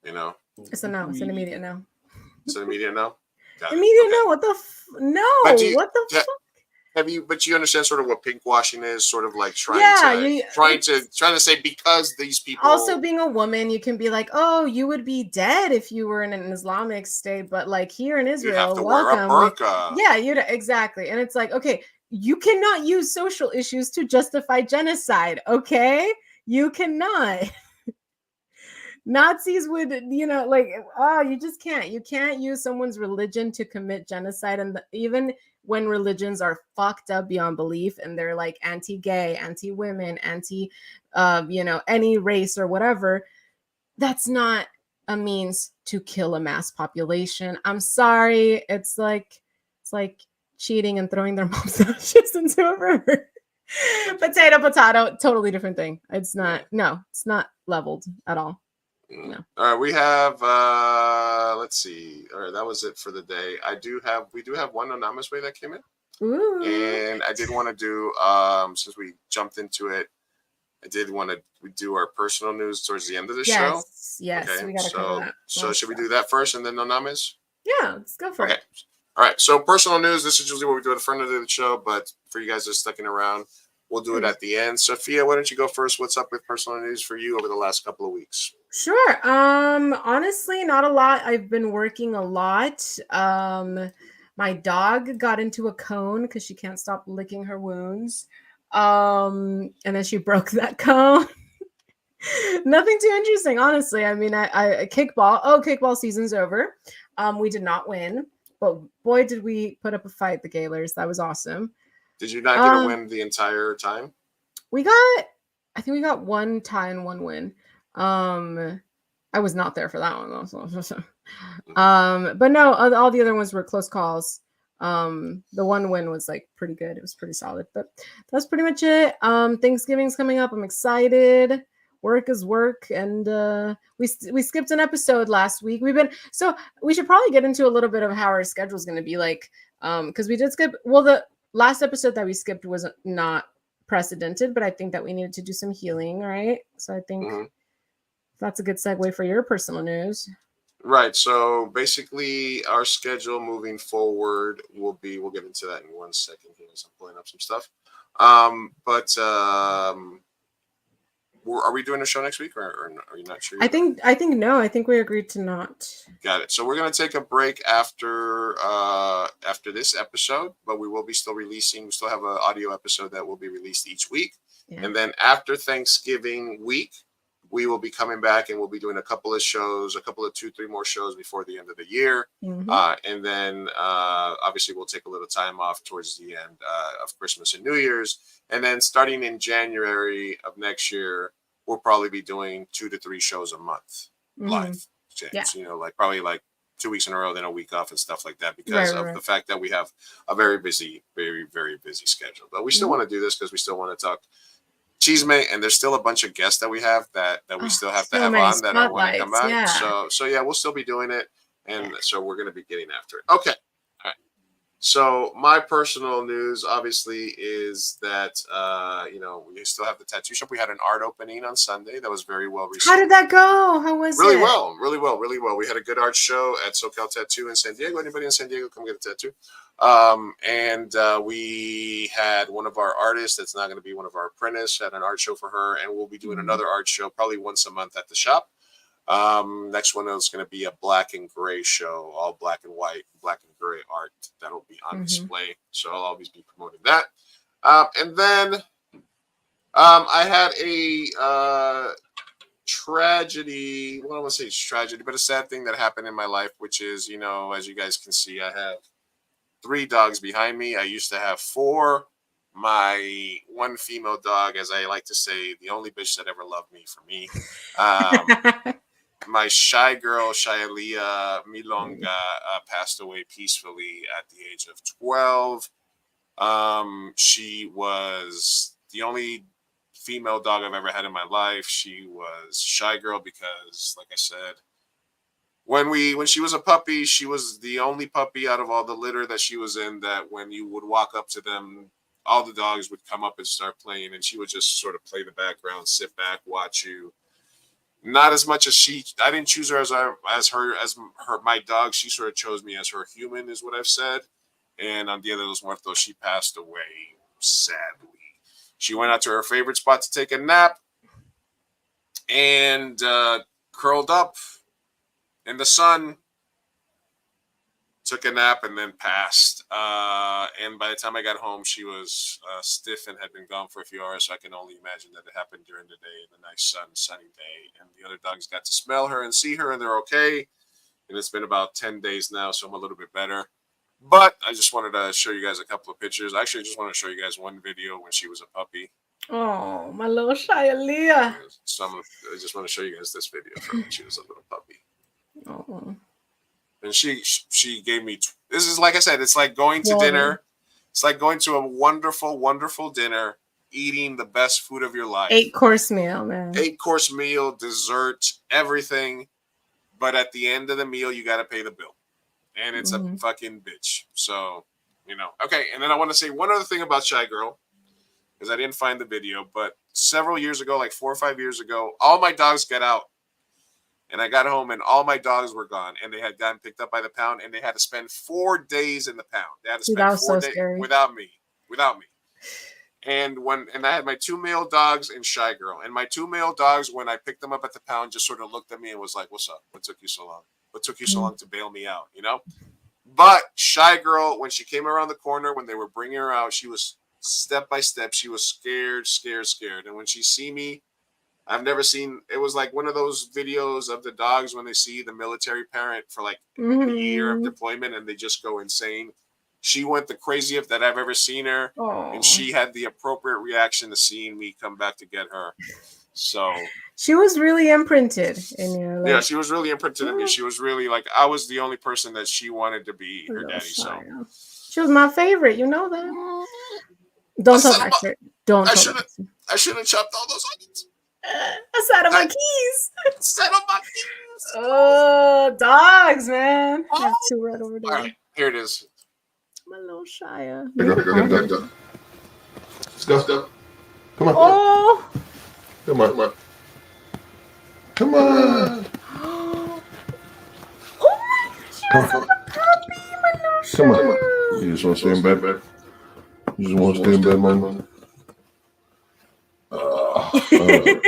It's a no. It's an immediate no. It's an immediate no. Immediate no. What the no? What the fuck? But you understand sort of what pink washing is, sort of like trying to say because these people. Also, being a woman, you can be like, oh, you would be dead if you were in an Islamic state, but like here in Israel, you have to welcome. wear a burqa. Yeah, exactly, and it's like, okay, you cannot use social issues to justify genocide. Okay, you cannot. Nazis would, you just can't. You can't use someone's religion to commit genocide. And even when religions are fucked up beyond belief and they're like anti-gay, anti-women, any race or whatever, that's not a means to kill a mass population. I'm sorry. It's like cheating and throwing their mom's ashes into a river. Potato, totally different thing. It's not leveled at all. No. All right, we have let's see. All right, that was it for the day. We do have one anonymous way that came in. Ooh. And I did want to do since we jumped into it, I did want to do our personal news towards the end of the show. Yes, okay, we gotta cover that. So should we do that first and then anonymous? Yeah, let's go for it. All right, so personal news, this is usually what we do at the front of the show, but for you guys that are sticking around, we'll do it at the end. Sophia, why don't you go first? What's up with personal news for you over the last couple of weeks? Sure. Honestly, not a lot. I've been working a lot. My dog got into a cone because she can't stop licking her wounds. And then she broke that cone. Nothing too interesting, honestly. I mean, I kickball season's over. We did not win, but boy, did we put up a fight, the Gaylors. That was awesome. Did you not get a win the entire time? I think we got one tie and one win. I was not there for that one though. But no, all the other ones were close calls. The one win was like pretty good. It was pretty solid, but that's pretty much it. Thanksgiving's coming up. I'm excited. Work is work, and we skipped an episode last week. So we should probably get into a little bit of how our schedule is going to be like, because we did skip. Well, the last episode that we skipped was not precedented, but I think that we needed to do some healing, right? So I think that's a good segue for your personal news. Right. So basically, our schedule moving forward will be. We'll get into that in 1 second here as I'm pulling up some stuff. Are we doing a show next week, or are you not sure? I think no. I think we agreed to not. Got it. So we're gonna take a break after this episode, but we will be still releasing. We still have an audio episode that will be released each week, and then after Thanksgiving week, we will be coming back and we'll be doing a couple of shows, a couple of 2-3 more shows before the end of the year, and then obviously we'll take a little time off towards the end of Christmas and New Year's. And then starting in January of next year, we'll probably be doing 2 to 3 shows a month live. Yeah. You know, like probably like 2 weeks in a row, then a week off and stuff like that because of the fact that we have a very busy, very, very busy schedule. But we still want to do this because we still want to talk chisme, and there's still a bunch of guests that we have that we still have to have on that are want to come out. Yeah. So yeah, we'll still be doing it. And so we're going to be getting after it. Okay. All right. So my personal news, obviously, is that, we still have the tattoo shop. We had an art opening on Sunday that was very well received. How did that go? How was it? Really well. We had a good art show at SoCal Tattoo in San Diego. Anybody in San Diego, come get a tattoo. We had one of our artists that's not going to be one of our apprentices had an art show for her, and we'll be doing another art show probably once a month at the shop. Next one is going to be a black and gray show, all black and white, black and gray art that'll be on display. So I'll always be promoting that. And then I had a tragedy. Well, I don't want to say it's tragedy, but a sad thing that happened in my life, which is, as you guys can see, I have 3 dogs behind me. I used to have 4. My one female dog, as I like to say, the only bitch that ever loved me for me. My shy girl, Shailia Milonga, passed away peacefully at the age of 12. She was the only female dog I've ever had in my life. She was shy girl because, like I said, when she was a puppy, she was the only puppy out of all the litter that she was in that when you would walk up to them, all the dogs would come up and start playing, and she would just sort of play the background, sit back, watch you. Not as much as I didn't choose her as my dog. She sort of chose me as her human, is what I've said. And on Dia de los Muertos, she passed away sadly. She went out to her favorite spot to take a nap and curled up in the sun, took a nap, and then passed. And by the time I got home, she was stiff and had been gone for a few hours. So I can only imagine that it happened during the day, the nice sunny day. And the other dogs got to smell her and see her, and they're okay. And it's been about 10 days now, so I'm a little bit better. But I just wanted to show you guys a couple of pictures. Actually, I just want to show you guys one video when she was a puppy. Oh, my little Shailia. So I just want to show you guys this video from when she was a little puppy. Oh. And she gave me, this is, like I said, it's like going to dinner. It's like going to a wonderful, wonderful dinner, eating the best food of your life. 8-course meal, man. 8-course meal, dessert, everything. But at the end of the meal, you got to pay the bill. And it's a fucking bitch. So, Okay, and then I want to say one other thing about Shy Girl, because I didn't find the video, but several years ago, like 4 or 5 years ago, all my dogs got out. And I got home and all my dogs were gone, and they had gotten picked up by the pound, and they had to spend 4 days in the pound. They had to spend 4 days without me. And I had my 2 male dogs and Shy Girl. And my 2 male dogs, when I picked them up at the pound, just sort of looked at me and was like, "What's up? What took you so long? What took you so long to bail me out?" But Shy Girl, when she came around the corner, when they were bringing her out, she was step by step. She was scared. And when she see me, I've never seen, it was like one of those videos of the dogs when they see the military parent for like a year of deployment and they just go insane. She went the craziest that I've ever seen her, Oh. and she had the appropriate reaction to seeing me come back to get her. So she was really imprinted in you. Like, yeah, she was really imprinted in me. She was really like I was the only person that she wanted to be her daddy. So she was my favorite. You know that. Don't tell Baxter. Don't tell Baxter. I should have chopped all those onions. I sat on my keys. Sat on my keys. Oh, dogs, man. I have two right over there. All right, here it is. My little Shia. Go. Let's go. Come on. Oh. Come on. Come on. Oh my gosh, you're a puppy, my little Shia. Come on. You just want to stay in bed? You just want to stay in bed, man?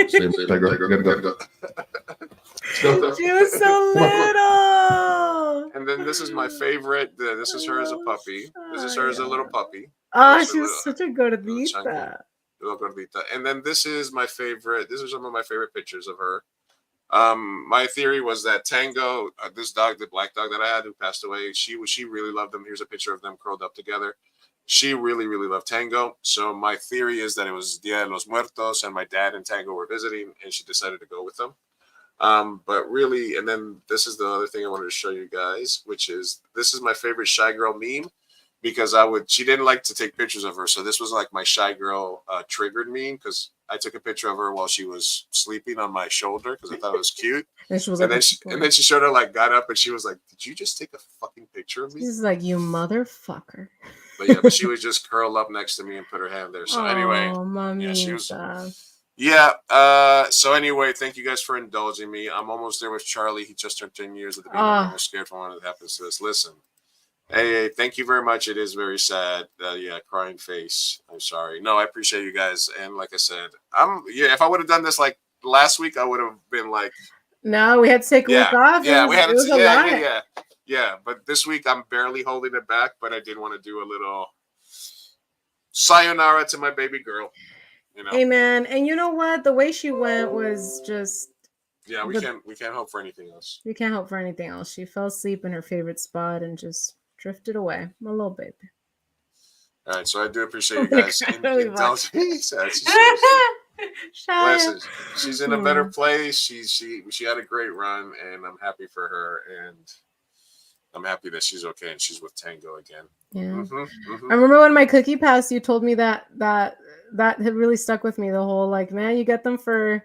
Stay in bed. Gotta go. She was so little. And then this is my favorite. This is her as a puppy. This is her as a little puppy. Oh, she was such a gordita. And then this is my favorite. These are some of my favorite pictures of her. My theory was that Tango, this dog, the black dog that I had who passed away, she really loved them. Here's a picture of them curled up together. She really, really loved Tango. So my theory is that it was Dia de los Muertos and my dad and Tango were visiting and she decided to go with them. But really, and then this is the other thing I wanted to show you guys, which is this is my favorite Shy Girl meme because she didn't like to take pictures of her. So this was like my Shy Girl triggered meme because I took a picture of her while she was sleeping on my shoulder because I thought it was cute. And then she sort of like got up and she was like, "Did you just take a fucking picture of me?" She's like, "You motherfucker." But she would just curl up next to me and put her hand there. So anyway, she was. Yeah. So anyway, thank you guys for indulging me. I'm almost there with Charlie. He just turned 10 years at the beginning. I'm almost scared for what happens to us. Listen. Hey, thank you very much. It is very sad. Crying face. I'm sorry. No, I appreciate you guys. And like I said, if I would have done this like last week, I would have been like, no, we had to take a week off. Yeah, we had to. Yeah. Yeah, but this week I'm barely holding it back, but I did want to do a little sayonara to my baby girl. You know? Hey man, and you know what? The way she went was just we can't hope for anything else. We can't hope for anything else. She fell asleep in her favorite spot and just drifted away. My little baby. All right, so I do appreciate you guys indulging me. Listen, she's in a better place. She had a great run, and I'm happy for her, and I'm happy that she's okay and she's with Tango again. Yeah. I remember when my cookie passed, you told me that had really stuck with me. The whole like, man, you get them for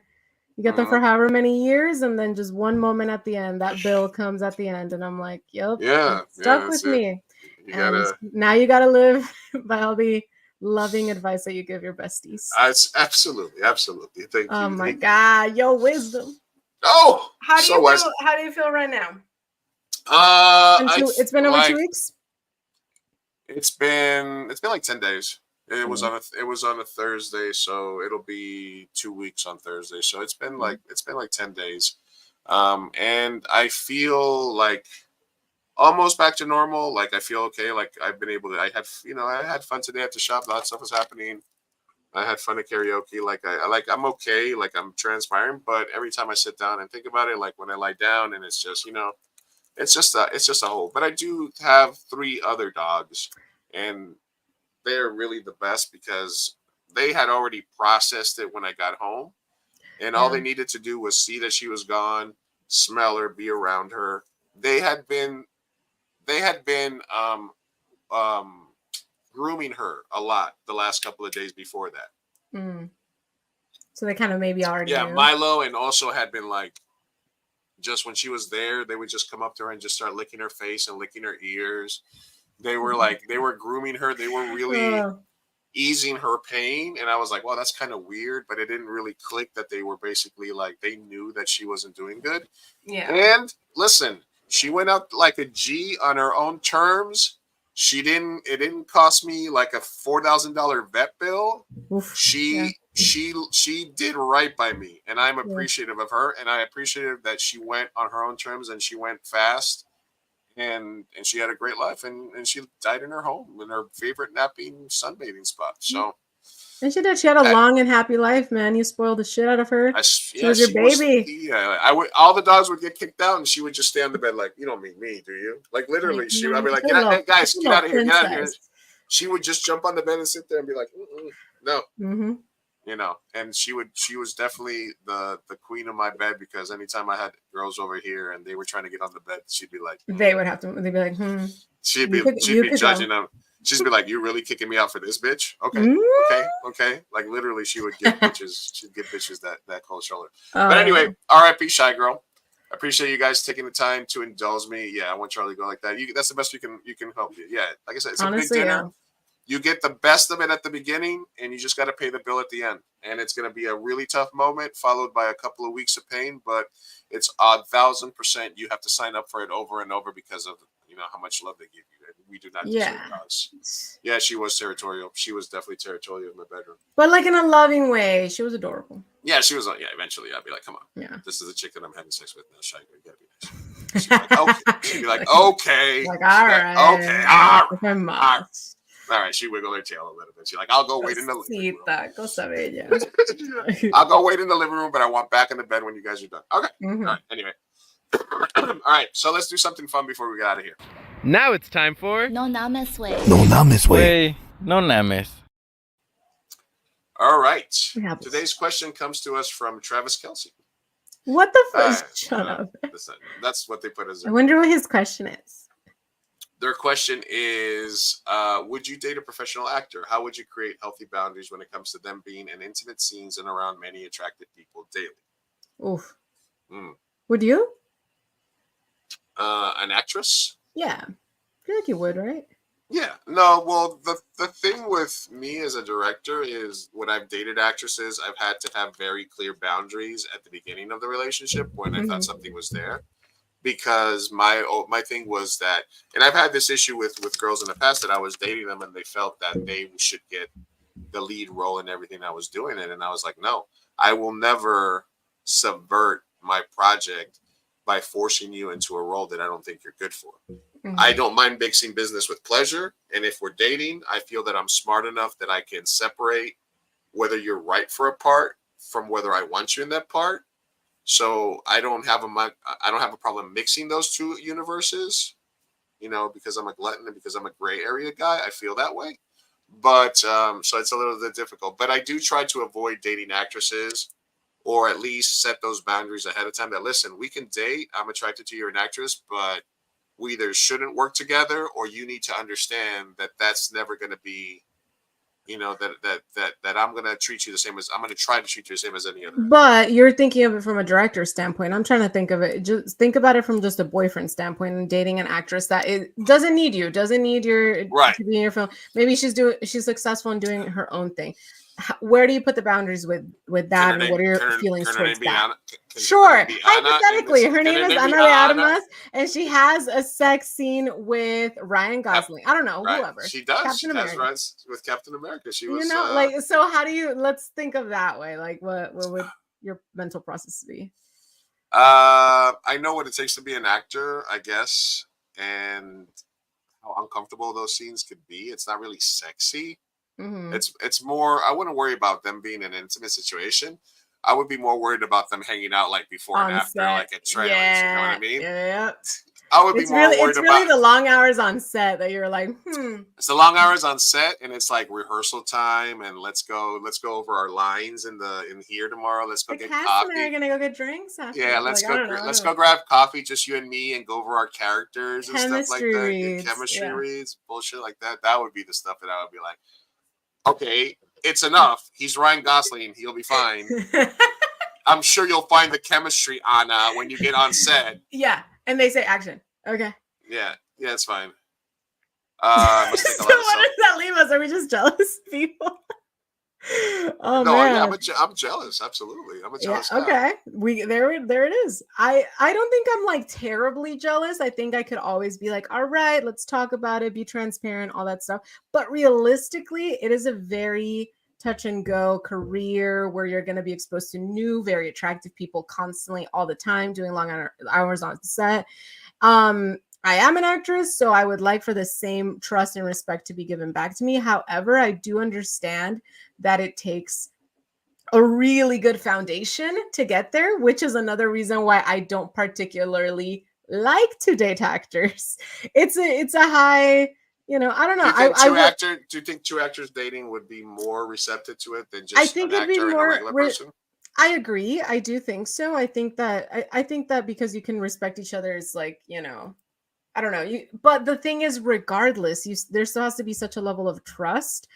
however many years, and then just one moment at the end, that bill comes at the end, and I'm like, yep, stuck with me. Now you gotta live by all the loving advice that you give your besties. Absolutely. Thank you. Oh my God, your wisdom. Oh, how do you feel right now? It's been over 2 weeks. It's been like 10 days. It was on a Thursday, so it'll be 2 weeks on Thursday. So it's been like 10 days. And I feel like almost back to normal. Like I feel okay. Like I've been able to. I had fun today at the shop. A lot of stuff was happening. I had fun at karaoke. I'm okay. Like I'm transpiring, but every time I sit down and think about it, like when I lie down, and it's just it's just a whole. But I do have 3 other dogs, and they're really the best because they had already processed it when I got home, and all they needed to do was see that she was gone, smell her, be around her. They had been grooming her a lot the last couple of days before that. So they kind of maybe already knew. Milo, and also had been like, just when she was there, they would just come up to her and just start licking her face and licking her ears. They were grooming her. They were really easing her pain. And I was like, well, that's kind of weird, but it didn't really click that they were basically like, they knew that she wasn't doing good. Yeah. And listen, she went out like a G on her own terms. It didn't cost me like a $4,000 vet bill. Oof, she did right by me, and I'm appreciative of her, and I appreciative that she went on her own terms and she went fast, and she had a great life, and she died in her home in her favorite napping sunbathing spot. So And she did. She had a long and happy life, man. You spoiled the shit out of her. She was your baby. All the dogs would get kicked out, and she would just stay on the bed like, you don't mean me, do you? Like literally, I'd be like, hey, guys, get out of here, get out of here. She would just jump on the bed and sit there and be like, no. Mm-hmm. You know, and she was definitely the queen of my bed, because anytime I had girls over here and they were trying to get on the bed, she'd be like, they'd be like, She'd be judging them. She'd be like, you really kicking me out for this bitch? Okay, okay. Like literally, she would give bitches, that cold shoulder. But anyway, R.I.P. Shy Girl. I appreciate you guys taking the time to indulge me. Yeah, I want Charlie to go like that. That's the best you can help you. Yeah, like I said, it's honestly a big dinner. Yeah. You get the best of it at the beginning, and you just got to pay the bill at the end. And it's going to be a really tough moment, followed by a couple of weeks of pain. But it's 1,000%. You have to sign up for it over and over because of how much love they give you. And we do not deserve us. Yeah, she was territorial. She was definitely territorial in the bedroom, but like in a loving way. She was adorable. Yeah, she was. Yeah, eventually I'd be like, come on. Yeah, this is a chick that I'm having sex with now. Shy, you gotta be nice. She'd be like, okay. She'd be like, okay. Like, all right. Okay. All right. All right, she wiggled her tail a little bit. She's like, I'll go wait in the living room. I'll go wait in the living room, but I want back in the bed when you guys are done. Okay. Mm-hmm. All right. Anyway. All right. So let's do something fun before we get out of here. Now it's time for No Names Way. No Names Way. No Names. All right. Today's question comes to us from Travis Kelsey. What the fuck? Shut up. That's what they put as. I wonder what his question is. Their question is, would you date a professional actor? How would you create healthy boundaries when it comes to them being in intimate scenes and around many attractive people daily? Oof. Would you? An actress? Yeah. I feel like you would, right? Yeah. No, well, the thing with me as a director is when I've dated actresses, I've had to have very clear boundaries at the beginning of the relationship when I thought something was there. Because my thing was that, and I've had this issue with girls in the past that I was dating them and they felt that they should get the lead role in everything I was doing it. And I was like, no, I will never subvert my project by forcing you into a role that I don't think you're good for. I don't mind mixing business with pleasure. And if we're dating, I feel that I'm smart enough that I can separate whether you're right for a part from whether I want you in that part. So I don't have a problem mixing those two universes, because I'm a glutton and because I'm a gray area guy. I feel that way, but so it's a little bit difficult. But I do try to avoid dating actresses, or at least set those boundaries ahead of time. That listen, we can date. I'm attracted to you, you're an actress, but we either shouldn't work together, or you need to understand that that's never going to be. That I'm going to treat you the same as I'm going to try to treat you the same as any other. But you're thinking of it from a director's standpoint. I'm trying to think of it. Just think about it from just a boyfriend standpoint and dating an actress that it doesn't need you, doesn't need your to be in your film. Maybe she's successful in doing her own thing. Where do you put the boundaries with that, and what are your feelings towards that? Sure, hypothetically, her name is Ana de Armas, and she has a sex scene with Ryan Gosling. I don't know, whoever. She does. Captain America. With Captain America. She was. So how do you? Let's think of that way. Like, what would your mental process be? I know what it takes to be an actor, I guess, and how uncomfortable those scenes could be. It's not really sexy. It's more, I wouldn't worry about them being in an intimate situation. I would be more worried about them hanging out like before and after, like at trailers. You know what I mean? Yeah. I would be more worried about. It's really the long hours on set that you're like, It's the long hours on set, and it's like rehearsal time, and let's go over our lines in here tomorrow. Let's go get coffee. We're gonna go get drinks after. Yeah, let's go grab coffee, just you and me, and go over our characters and stuff like that. Chemistry reads, bullshit like that. That would be the stuff that I would be like, okay, it's enough. He's Ryan Gosling. He'll be fine. I'm sure you'll find the chemistry, Anna, when you get on set. Yeah, and they say action. Okay. Yeah, it's fine. So what does that leave us? Are we just jealous people? Oh no, man. Yeah, I'm jealous. Absolutely, I'm a jealous guy. Okay, there it is. I don't think I'm like terribly jealous. I think I could always be like, all right, let's talk about it, be transparent, all that stuff. But realistically, it is a very touch and go career where you're going to be exposed to new, very attractive people constantly, all the time, doing long hours on set. I am an actress, so I would like for the same trust and respect to be given back to me. However, I do understand that it takes a really good foundation to get there, which is another reason why I don't particularly like to date actors. It's a high, you know, I don't know. Do you think two actors dating would be more receptive to it than I just think an it'd be actor and a more regular person? I agree. I do think so. I think that because you can respect each other's, like, you know, I don't know. But the thing is, regardless, there still has to be such a level of trust.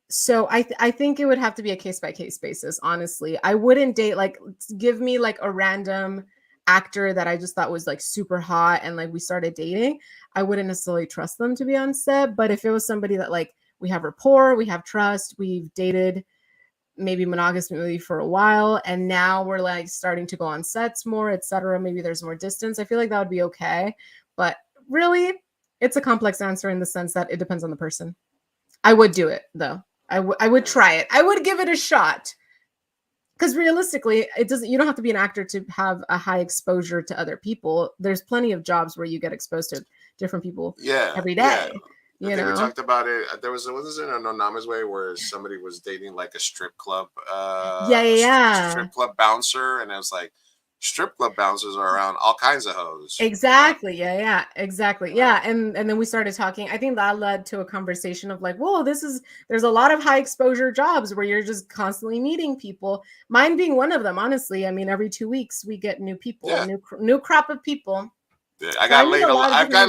So I think it would have to be a case by case basis. Honestly, I wouldn't date, like, give me like a random actor that I just thought was like super hot and like we started dating. I wouldn't necessarily trust them to be on set. But if it was somebody that, like, we have rapport, we have trust, we've dated maybe monogamously for a while, and now we're like starting to go on sets more, etc. Maybe there's more distance. I feel like that would be okay. But really, it's a complex answer in the sense that it depends on the person. I would do it though. I would try it. I would give it a shot. Because realistically, you don't have to be an actor to have a high exposure to other people. There's plenty of jobs where you get exposed to different people every day. I think we talked about it. There was an No Nama's Way where somebody was dating like a strip club strip club bouncer, and it was like, strip club bouncers are around all kinds of hoes. Exactly. Yeah, exactly. Yeah. And then we started talking. I think that led to a conversation of like, whoa, there's a lot of high exposure jobs where you're just constantly meeting people. Mine being one of them, honestly. I mean, every 2 weeks we get new people, new crop of people. Yeah, I've gotten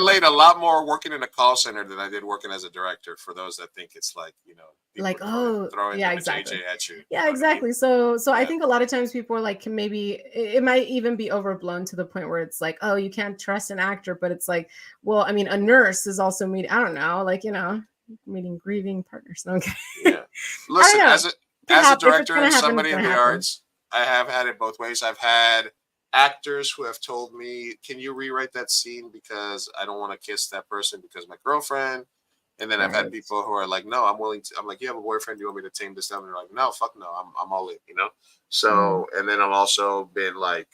laid a lot more working in a call center than I did working as a director. For those that think it's like, you know, like, throwing exactly. JJ at you. Yeah, exactly. So I think a lot of times people are like, maybe it might even be overblown to the point where it's like, oh, you can't trust an actor, but it's like, well, I mean, a nurse is also meeting, I don't know, like, you know, meeting grieving partners. Okay. Yeah. Listen, as a director and somebody in the arts, I have had it both ways. I've had actors who have told me, can you rewrite that scene because I don't want to kiss that person because my girlfriend. And then I've had people who are like, no, I'm willing to. I'm like, you have a boyfriend, you want me to tame this down? And they're like, no, fuck no, I'm all in, you know? So, and then I've also been like,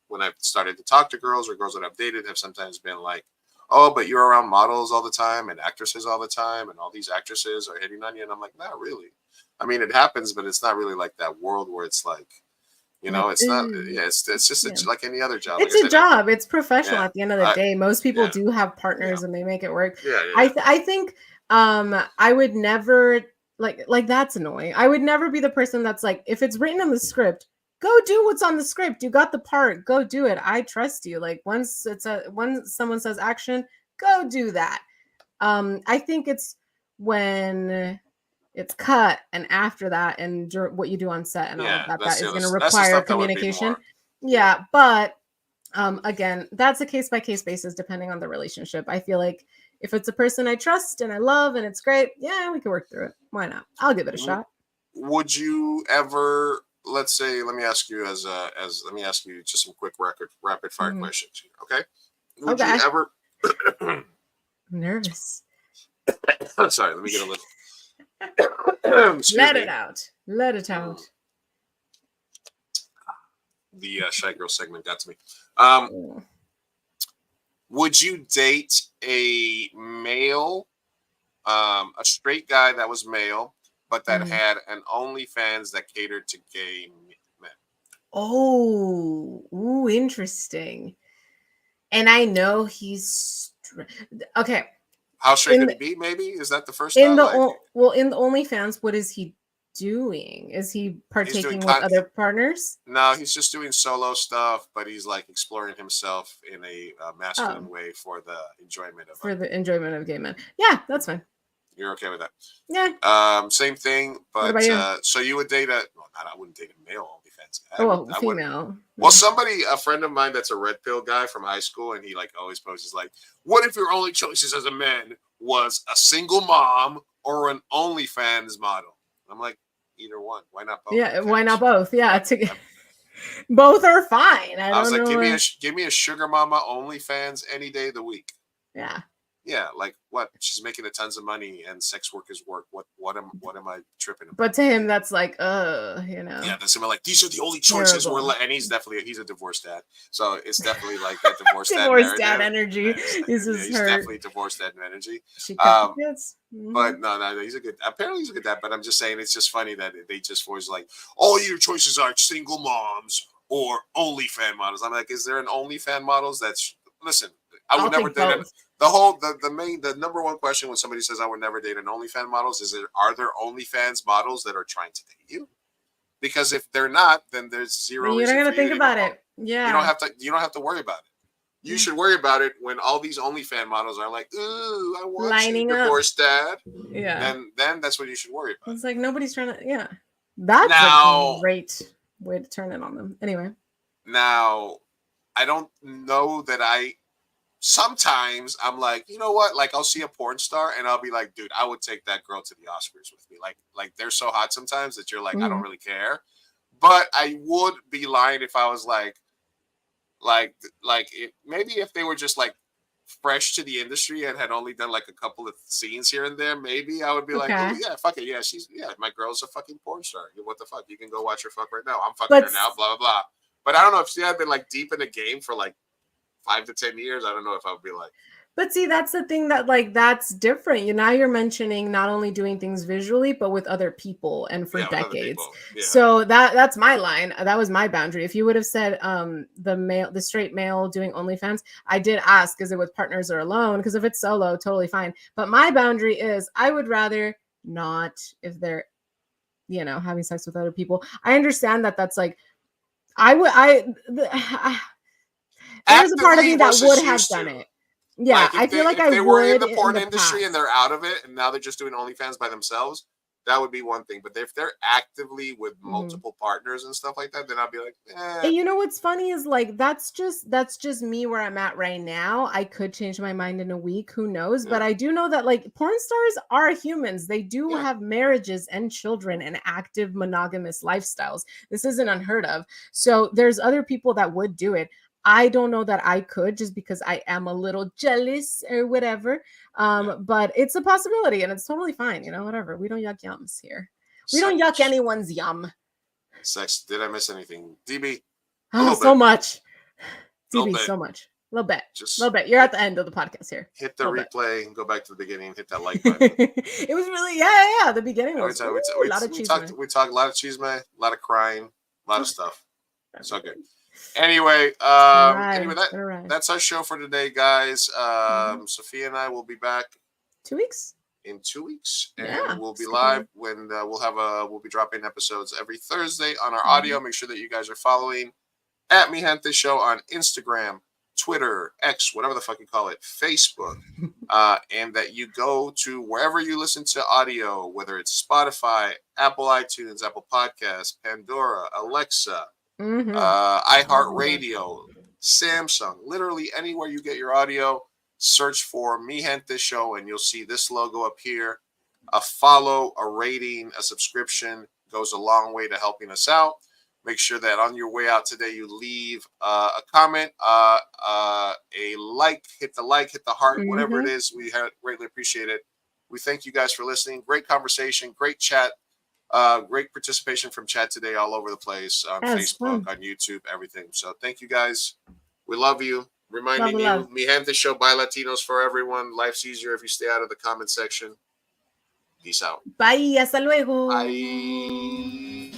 when I've started to talk to girls or girls that I've dated have sometimes been like, oh, but you're around models all the time and actresses all the time, and all these actresses are hitting on you. And I'm like, not really. I mean, it happens, but it's not really like that world where it's like, you know, it's not. Yeah, it's just like any other job. It's a job. It's professional at the end of the day. Most people do have partners and they make it work. I think I would never like that's annoying. I would never be the person that's like, if it's written in the script, go do what's on the script. You got the part. Go do it. I trust you. Like once someone says action, go do that. I think it's when it's cut and after that and what you do on set and all of that is going to require communication. Yeah, but again, that's a case by case basis depending on the relationship. I feel like if it's a person I trust and I love and it's great, yeah, we can work through it. Why not? I'll give it a shot. Would you ever, let's say, let me ask you just some quick rapid fire questions here, okay? Would you ever I'm nervous. Sorry, let me get a little Let it out. The Shy Girl segment got to me. Would you date a male, a straight guy that was male, but that had an OnlyFans that catered to gay men? Oh, interesting. And I know he's okay. How straight could he be? Maybe is that the first? In the OnlyFans, what is he doing? Is he partaking with other partners? No, he's just doing solo stuff, but he's like exploring himself in a masculine way for the enjoyment of gay men. Yeah, that's fine. You're okay with that? Yeah. Same thing, but so you would date I wouldn't date a male OnlyFans guy. Oh, female. Well, a friend of mine that's a red pill guy from high school, and he like always posts like, what if your only choices as a man was a single mom or an OnlyFans model? I'm like, either one. Why not both? Yeah, why not both? Yeah, both are fine. I was like, give me a sugar mama OnlyFans any day of the week. Yeah. Yeah, like what? She's making a tons of money and sex work is work. What am I tripping about? But to him, that's like, Yeah, that's him like these are the only choices we're and he's a divorced dad. So it's definitely like that divorced dad energy. He's he's definitely divorced dad energy. She kept the kids. But no, he's a good dad. But I'm just saying it's just funny that they just always like all your choices are single moms or OnlyFans models. I'm like, is there an OnlyFans models that's listen, I would never date the number one question when somebody says I would never date an OnlyFans models is are there OnlyFans models that are trying to date you? Because if they're not, then there's zero. You're not gonna think about it. Yeah. You don't have to worry about it. You should worry about it when all these OnlyFans models are like, ooh, I want lining you, divorced dad. Yeah. Then that's what you should worry about. It's like nobody's trying to. Yeah. That's a great way to turn it on them. Anyway. Now, I don't know that sometimes I'm like, you know what? Like I'll see a porn star and I'll be like, dude, I would take that girl to the Oscars with me. Like they're so hot sometimes that you're like, I don't really care. But I would be lying if I was like maybe if they were just like fresh to the industry and had only done like a couple of scenes here and there, maybe I would be like, oh yeah, fuck it. Yeah, my girl's a fucking porn star. What the fuck? You can go watch her fuck right now. I'm fucking her now, blah, blah, blah. But I don't know if she had been like deep in the game for like 5 to 10 years. I don't know if I would be like. But see, that's the thing that like that's different. Now you're mentioning not only doing things visually, but with other people and for decades. Yeah. So that's my line. That was my boundary. If you would have said the straight male doing OnlyFans, I did ask, is it with partners or alone? Because if it's solo, totally fine. But my boundary is I would rather not if they're, having sex with other people. I understand that that's like, there's a part of me that would have done it. Yeah, I feel like I would. If they were in the porn industry and they're out of it and now they're just doing OnlyFans by themselves, that would be one thing. But if they're actively with multiple partners and stuff like that, then I'd be like, And you know what's funny is like that's just me where I'm at right now. I could change my mind in a week, who knows? But I do know that like porn stars are humans. They do have marriages and children and active monogamous lifestyles. This isn't unheard of. So there's other people that would do it. I don't know that I could just because I am a little jealous or whatever. But it's a possibility and it's totally fine. Whatever. We don't yuck yums here. We don't yuck anyone's yum. Sex. Did I miss anything? DB? So much. DB, so much. A little bit. You're at the end of the podcast here. Hit the replay and go back to the beginning. Hit that like button. It was really, yeah. The beginning was a lot of chisme. We talked a lot of chisme, a lot of crying, a lot of stuff. It's okay. Anyway, that's our show for today, guys. Sophia and I will be back 2 weeks. In 2 weeks, and we'll be live when we'll be dropping episodes every Thursday on our audio. Make sure that you guys are following at Mi Gente Show on Instagram, Twitter, X, whatever the fuck you call it, Facebook, and that you go to wherever you listen to audio, whether it's Spotify, Apple iTunes, Apple Podcasts, Pandora, Alexa. iHeartRadio, Samsung, literally anywhere you get your audio, search for Mi Gente Show and you'll see this logo up here. A follow, a rating, a subscription goes a long way to helping us out. Make sure that on your way out today, you leave a comment, a like, hit the heart, whatever it is. We greatly appreciate it. We thank you guys for listening. Great conversation, great chat. Great participation from chat today all over the place on Facebook, on YouTube, everything. So thank you guys. We love you. Reminding you, Mi Gente Show by Latinos for everyone. Life's easier if you stay out of the comment section. Peace out. Bye. Hasta luego. Bye.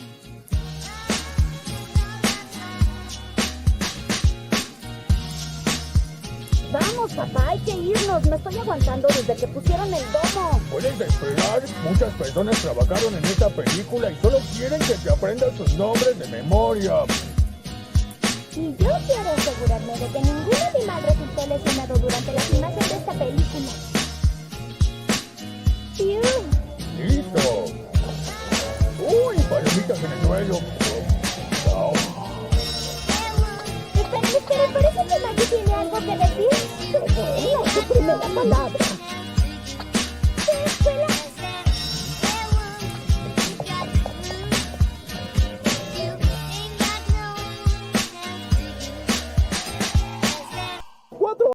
Vamos, papá, hay que irnos. Me estoy aguantando desde que pusieron el domo. Puedes esperar. Muchas personas trabajaron en esta película y solo quieren que te aprendas sus nombres de memoria. Y yo quiero asegurarme de que ningún animal resultó lesionado durante la filmación de esta película. ¡Listo! ¡Uy, palomitas en el suelo! Oh. Espera, parece que Maggie tiene algo que decir. Es su primera palabra.